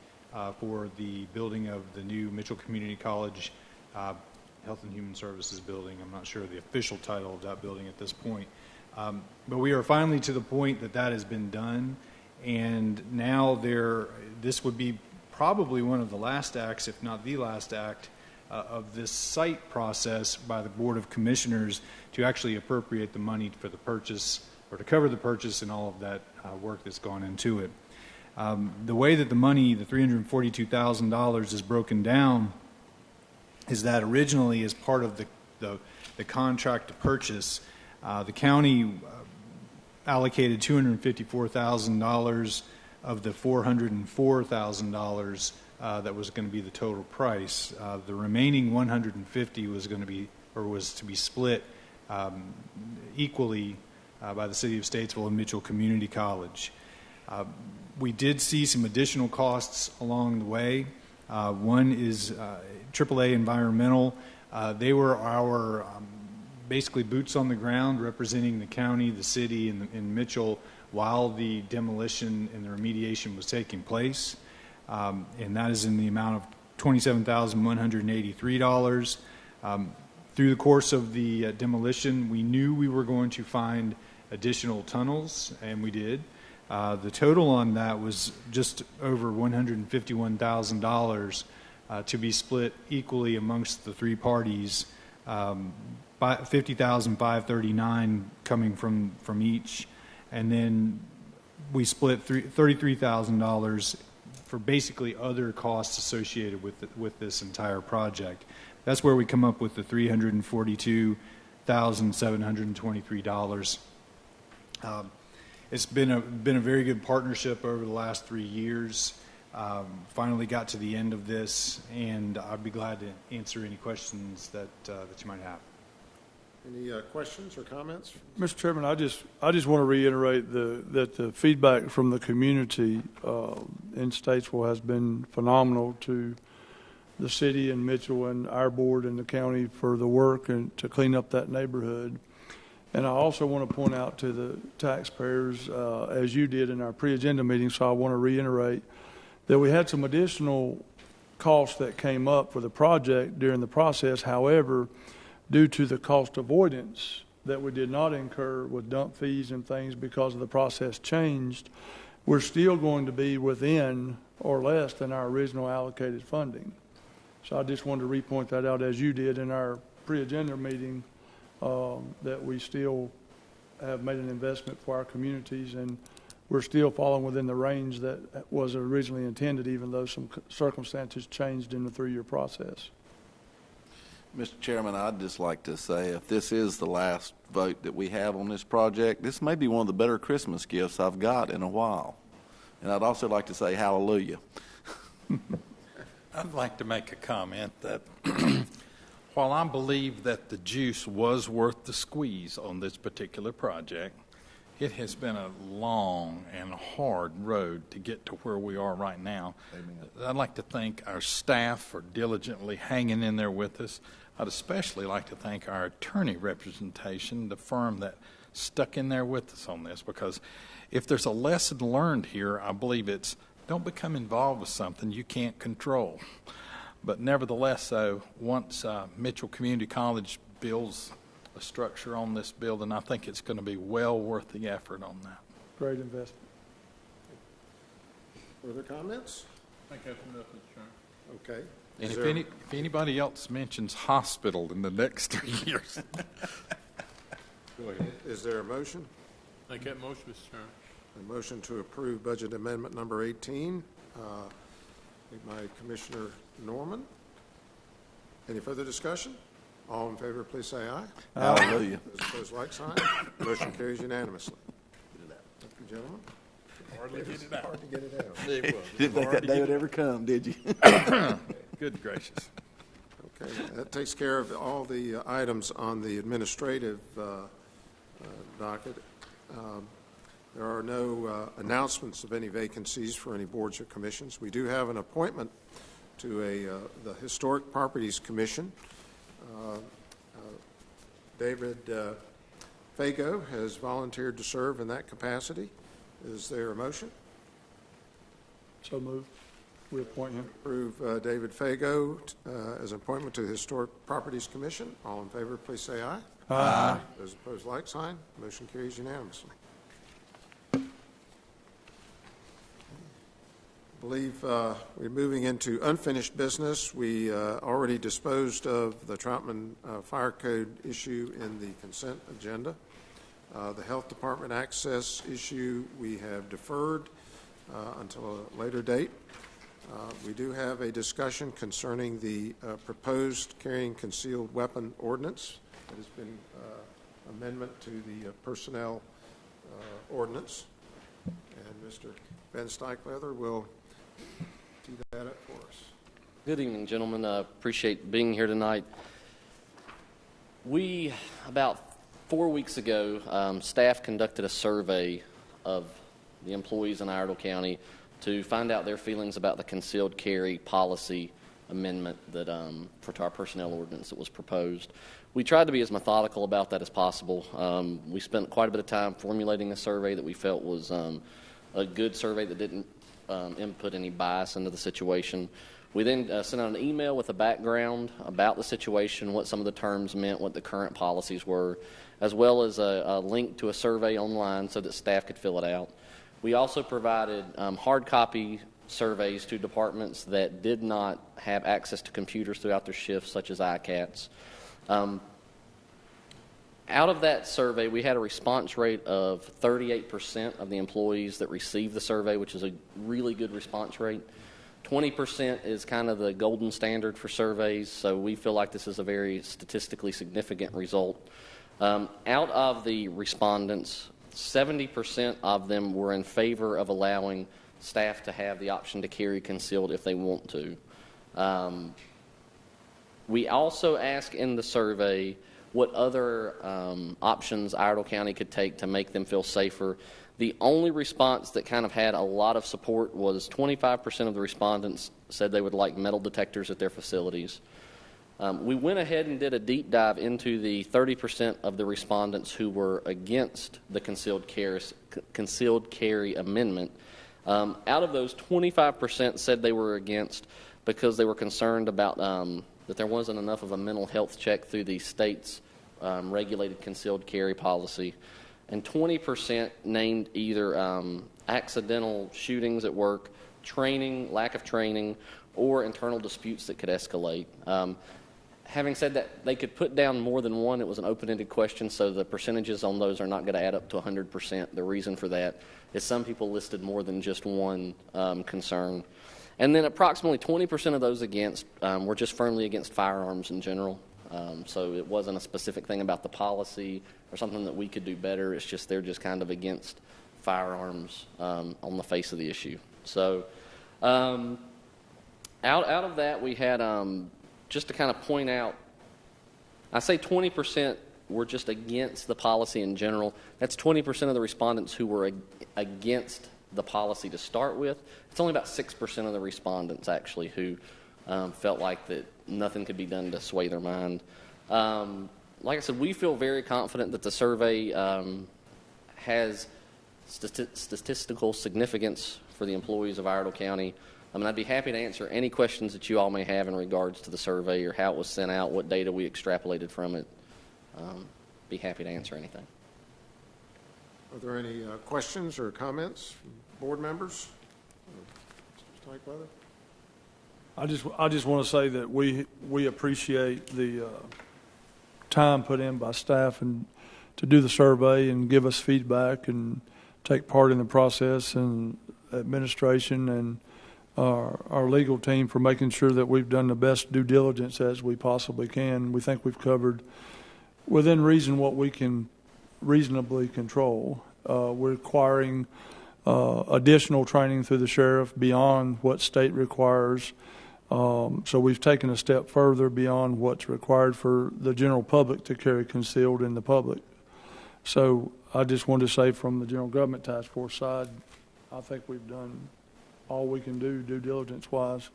for the building of the new Mitchell Community College Health and Human Services building. I'm not sure the official title of that building at this point. But we are finally to the point that that has been done, and now this would be probably one of the last acts, if not the last act, of this site process by the Board of Commissioners to actually appropriate the money for the purchase, or to cover the purchase and all of that work that's gone into it. The way that the money, the $342,000, is broken down is that originally, as part of the contract to purchase, the county allocated $254,000 of the $404,000 that was going to be the total price. The remaining $150,000 was going to be, or was to be split equally by the City of Statesville and Mitchell Community College. We did see some additional costs along the way. One is AAA Environmental. They were our basically boots on the ground representing the county, the city, and Mitchell while the demolition and the remediation was taking place. And that is in the amount of $27,183. Through the course of the demolition, we knew we were going to find additional tunnels, and we did. The total on that was just over $151,000 to be split equally amongst the three parties, $50,539 coming from each, and then we split $33,000 for basically other costs associated with this entire project. That's where we come up with the $342,723. It's been a very good partnership over the last 3 years. Finally got to the end of this, and I'd be glad to answer any questions that you might have. Any questions or comments? Mr. Chairman, I just want to reiterate that the feedback from the community in Statesville has been phenomenal to the city and Mitchell and our board and the county for the work and to clean up that neighborhood. And I also want to point out to the taxpayers, as you did in our pre-agenda meeting, so I want to reiterate that we had some additional costs that came up for the project during the process. However, due to the cost avoidance that we did not incur with dump fees and things because of the process changed, we're still going to be within or less than our original allocated funding. So I just wanted to repoint that out, as you did in our pre-agenda meeting, that we still have made an investment for our communities, and we're still falling within the range that was originally intended, even though some circumstances changed in the 3-year process. Mr. Chairman, I'd just like to say, if this is the last vote that we have on this project, this may be one of the better Christmas gifts I've got in a while. And I'd also like to say hallelujah. I'd like to make a comment that while I believe that the juice was worth the squeeze on this particular project, it has been a long and hard road to get to where we are right now. Amen. I'd like to thank our staff for diligently hanging in there with us. I'd especially like to thank our attorney representation, the firm that stuck in there with us on this, because if there's a lesson learned here, I believe it's don't become involved with something you can't control. But nevertheless, so once Mitchell Community College builds a structure on this building, I think it's going to be well worth the effort on that. Great investment. Further comments? I think that's enough, Mr. Chairman. Okay. And Is if anybody else mentions hospital in the next 3 years. Go ahead. Is there a motion? Make that motion, Mr. Chairman. A motion to approve budget amendment number 18, made by Commissioner Norman. Any further discussion? All in favor, please say aye. Hallelujah. Those opposed, like sign. Motion carries unanimously. Thank you, gentlemen. Hardly get it out. Hard to get it out. Didn't think that day would ever come, did you? Good gracious. Okay, that takes care of all the items on the administrative docket. There are no announcements of any vacancies for any boards or commissions. We do have an appointment to the Historic Properties Commission. David Fago has volunteered to serve in that capacity. Is there a motion? So moved. We appoint him. Approve David Fago as an appointment to the Historic Properties Commission. All in favor, please say aye. Aye. Those opposed, like sign. Motion carries unanimously. I believe we're moving into unfinished business. We already disposed of the Troutman Fire Code issue in the consent agenda. The Health Department access issue we have deferred until a later date. We do have a discussion concerning the proposed carrying concealed weapon ordinance. That has been amendment to the personnel ordinance. And Mr. Ben Steichleather will tee that up for us. Good evening, gentlemen. Appreciate being here tonight. We, about 4 weeks ago, staff conducted a survey of the employees in Iredell County to find out their feelings about the concealed carry policy amendment that for our personnel ordinance that was proposed. We tried to be as methodical about that as possible. We spent quite a bit of time formulating a survey that we felt was a good survey that didn't input any bias into the situation. We then sent out an email with a background about the situation, what some of the terms meant, what the current policies were, as well as a link to a survey online so that staff could fill it out. We also provided hard copy surveys to departments that did not have access to computers throughout their shifts, such as ICATs. Out of that survey, we had a response rate of 38% of the employees that received the survey, which is a really good response rate. 20% is kind of the golden standard for surveys, so we feel like this is a very statistically significant result. Out of the respondents, 70% of them were in favor of allowing staff to have the option to carry concealed if they want to. We also asked in the survey what other options Iredell County could take to make them feel safer. The only response that kind of had a lot of support was 25% of the respondents said they would like metal detectors at their facilities. We went ahead and did a deep dive into the 30% of the respondents who were against the concealed carry amendment. Out of those, 25% said they were against because they were concerned about that there wasn't enough of a mental health check through the state's regulated concealed carry policy. And 20% named either accidental shootings at work, training, lack of training, or internal disputes that could escalate. Having said that, they could put down more than one. It was an open-ended question, so the percentages on those are not going to add up to 100%. The reason for that is some people listed more than just one concern. And then approximately 20% of those against were just firmly against firearms in general. So it wasn't a specific thing about the policy or something that we could do better. It's just they're just kind of against firearms on the face of the issue. So out of that, we had, just to kind of point out I say 20% were just against the policy in general. That's 20% of the respondents who were against the policy to start with. It's only about 6% of the respondents actually who felt like that nothing could be done to sway their mind. Like I said, we feel very confident that the survey has statistical significance for the employees of Iredell County. I'd be happy to answer any questions that you all may have in regards to the survey or how it was sent out, what data we extrapolated from it. Be happy to answer anything. Are there any questions or comments from board members? Mr. Steichweather? I just want to say that we appreciate the time put in by staff and to do the survey and give us feedback and take part in the process, and administration and our legal team for making sure that we've done the best due diligence as we possibly can. We think we've covered within reason what we can reasonably control. We're requiring additional training through the sheriff beyond what state requires. So we've taken a step further beyond what's required for the general public to carry concealed in the public. So I just wanted to say from the General Government Task Force side, I think we've done all we can do due diligence-wise.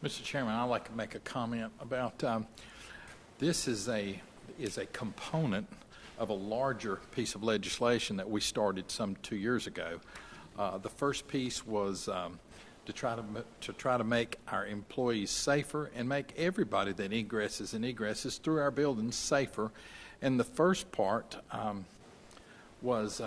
Mr. Chairman, I'd like to make a comment about this is a component of a larger piece of legislation that we started some 2 years ago. The first piece was to try to make our employees safer and make everybody that egresses through our buildings safer. And the first part was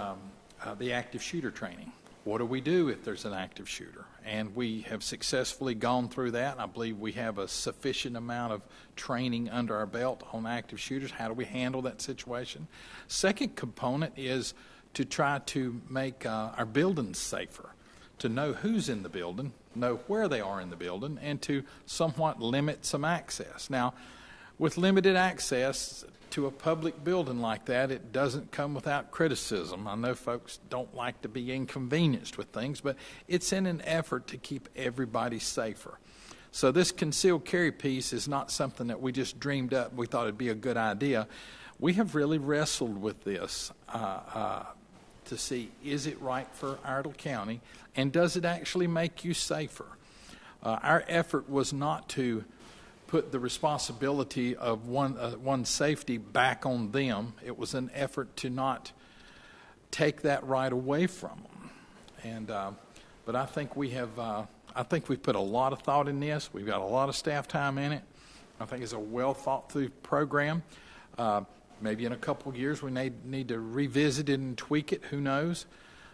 the active shooter training. What do we do if there's an active shooter? And we have successfully gone through that. I believe we have a sufficient amount of training under our belt on active shooters. How do we handle that situation? Second component is to try to make our buildings safer, to know who's in the building, know where they are in the building, and to somewhat limit some access. Now, with limited access to a public building like that, it doesn't come without criticism. I know folks don't like to be inconvenienced with things, but it's in an effort to keep everybody safer. So this concealed carry piece is not something that we just dreamed up. We thought it'd be a good idea. We have really wrestled with this to see, is it right for Iredell County, and does it actually make you safer? Our effort was not to put the responsibility of one's safety back on them. It was an effort to not take that right away from them. And but I think we have. I think we've put a lot of thought in this. We've got a lot of staff time in it. I think it's a well thought through program. Maybe in a couple of years we need to revisit it and tweak it. Who knows?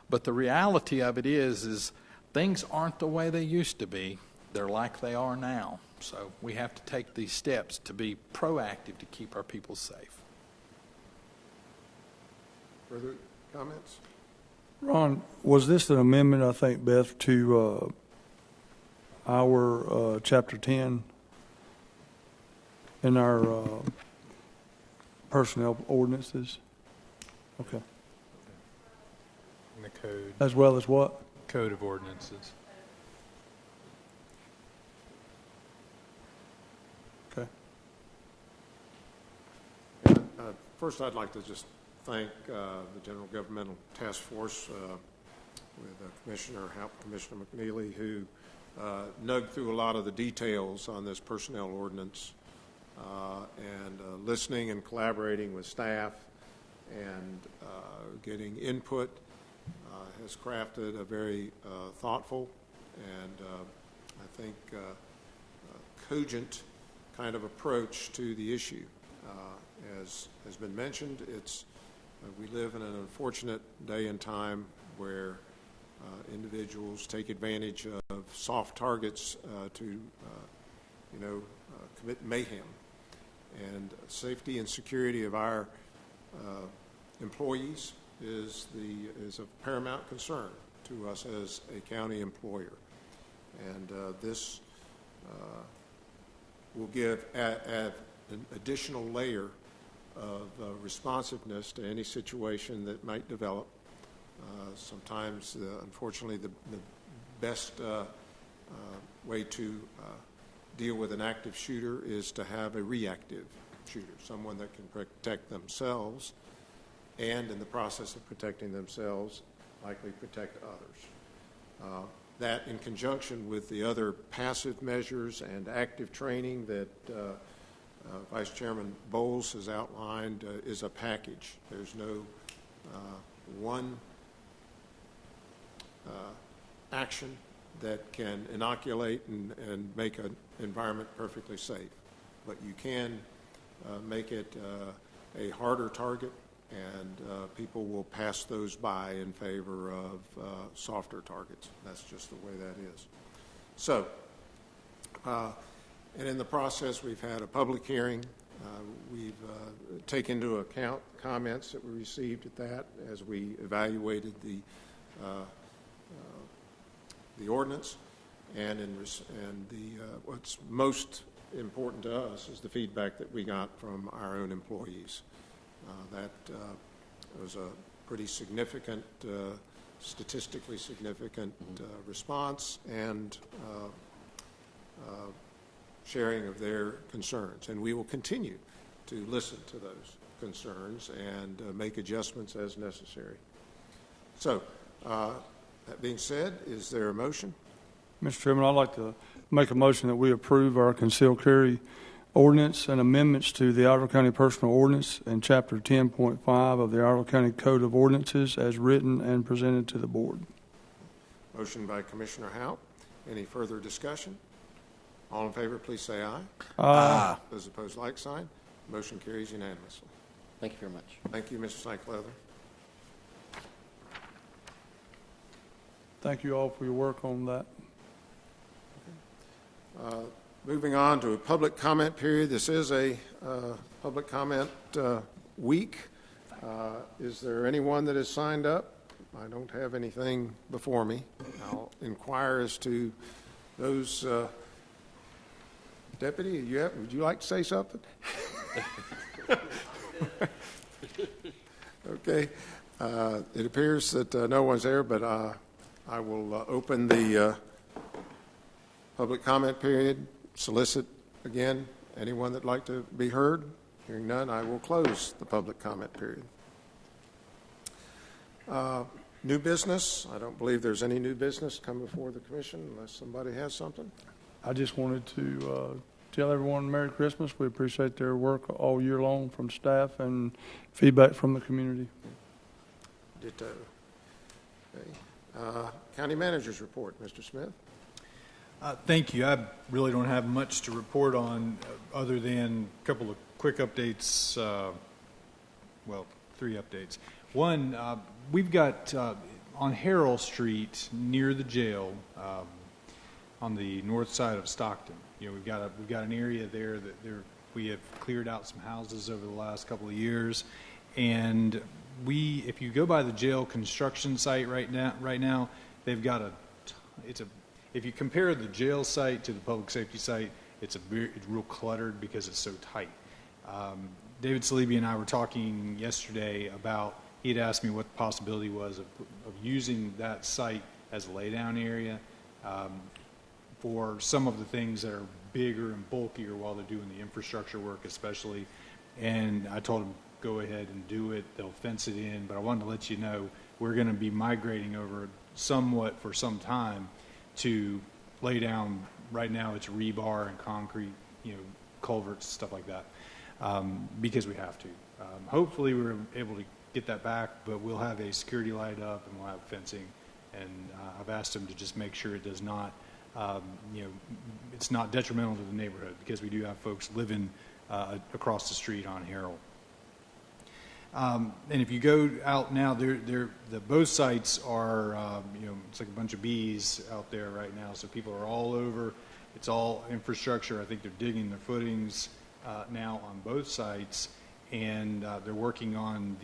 But the reality of it is things aren't the way they used to be. They're like they are now. So we have to take these steps to be proactive to keep our people safe. Further comments? Ron, was this an amendment, I think, Beth, to our Chapter 10 in our personnel ordinances? Okay. In the code. As well as what? Code of ordinances. Okay. First, I'd like to just thank the General Governmental Task Force with Commissioner McNeely, who dug through a lot of the details on this personnel ordinance, and listening and collaborating with staff and getting input, has crafted a very thoughtful and I think cogent kind of approach to the issue. As has been mentioned, we live in an unfortunate day and time where individuals take advantage of soft targets to commit mayhem. And safety and security of our employees is of paramount concern to us as a county employer. And this will give an additional layer of responsiveness to any situation that might develop. Sometimes, unfortunately, the best way to deal with an active shooter is to have a reactive shooter, someone that can protect themselves and in the process of protecting themselves, likely protect others. That in conjunction with the other passive measures and active training that Vice Chairman Bowles has outlined is a package. There's no one action that can inoculate and make an environment perfectly safe. But you can make it a harder target, and people will pass those by in favor of softer targets. That's just the way that is. So, and in the process, we've had a public hearing. We've taken into account comments that we received at that as we evaluated the ordinance, and what's most important to us is the feedback that we got from our own employees. That was a pretty significant, statistically significant response and sharing of their concerns. And we will continue to listen to those concerns and make adjustments as necessary. So, that being said, is there a motion? Mr. Chairman, I'd like to make a motion that we approve our concealed carry ordinance and amendments to the Iredell County Personal Ordinance and Chapter 10.5 of the Iredell County Code of Ordinances as written and presented to the board. Motion by Commissioner Houck. Any further discussion? All in favor, please say aye. Aye. Those opposed, like sign. Motion carries unanimously. Thank you very much. Thank you, Mr. St. Leather. Thank you all for your work on that. Moving on to a public comment period. This is a public comment week. Is there anyone that has signed up? I don't have anything before me. I'll inquire as to those. Deputy, would you like to say something? Okay. It appears that no one's there, but I will open the public comment period. Solicit again anyone that'd like to be heard. Hearing none, I will close the public comment period. New business. I don't believe there's any new business come before the commission unless somebody has something. I just wanted to tell everyone Merry Christmas. We appreciate their work all year long from staff and feedback from the community. Ditto. Okay. County Manager's Report, Mr. Smith. Thank you. I really don't have much to report on other than a couple of quick updates, well, 3 updates. One, we've got on Harrell Street near the jail on the north side of Stockton. You know, we've got an area there that we have cleared out some houses over the last couple of years, and if you go by the jail construction site right now, they've got if you compare the jail site to the public safety site, it's real cluttered because it's so tight. David Salibi and I were talking yesterday about, he'd asked me what the possibility was of using that site as a laydown area for some of the things that are bigger and bulkier while they're doing the infrastructure work especially. And I told him, go ahead and do it. They'll fence it in. But I wanted to let you know we're going to be migrating over somewhat for some time to lay down. Right now it's rebar and concrete, culverts, stuff like that, because we have to. Hopefully we're able to get that back, but we'll have a security light up and we'll have fencing. And I've asked them to just make sure it does not, it's not detrimental to the neighborhood, because we do have folks living across the street on Harrell. And if you go out now, both sites are, it's like a bunch of bees out there right now. So people are all over. It's all infrastructure. I think they're digging their footings now on both sites, and they're working on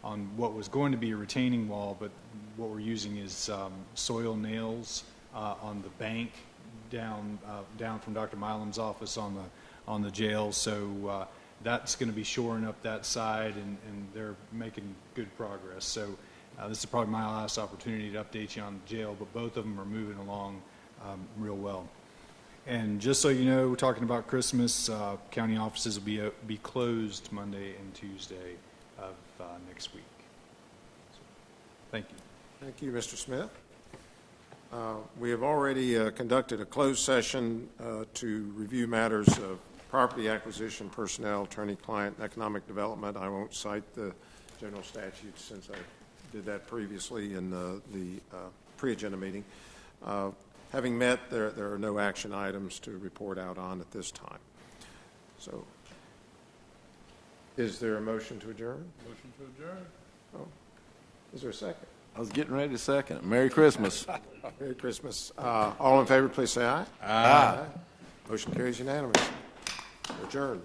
on what was going to be a retaining wall, but what we're using is soil nails on the bank down from Dr. Milam's office on the jail. So that's going to be shoring up that side, and they're making good progress. So this is probably my last opportunity to update you on the jail, but both of them are moving along real well. And just so you know, we're talking about Christmas. County offices will be closed Monday and Tuesday of next week. So, thank you. Thank you, Mr. Smith. We have already conducted a closed session to review matters of property acquisition, personnel, attorney-client, and economic development. I won't cite the general statutes since I did that previously in the pre-agenda meeting. Having met, there are no action items to report out on at this time. So, is there a motion to adjourn? Motion to adjourn. Oh, is there a second? I was getting ready to second it. Merry Christmas. Merry Christmas. All in favor, please say aye. Aye. Motion carries unanimously. Adjourned.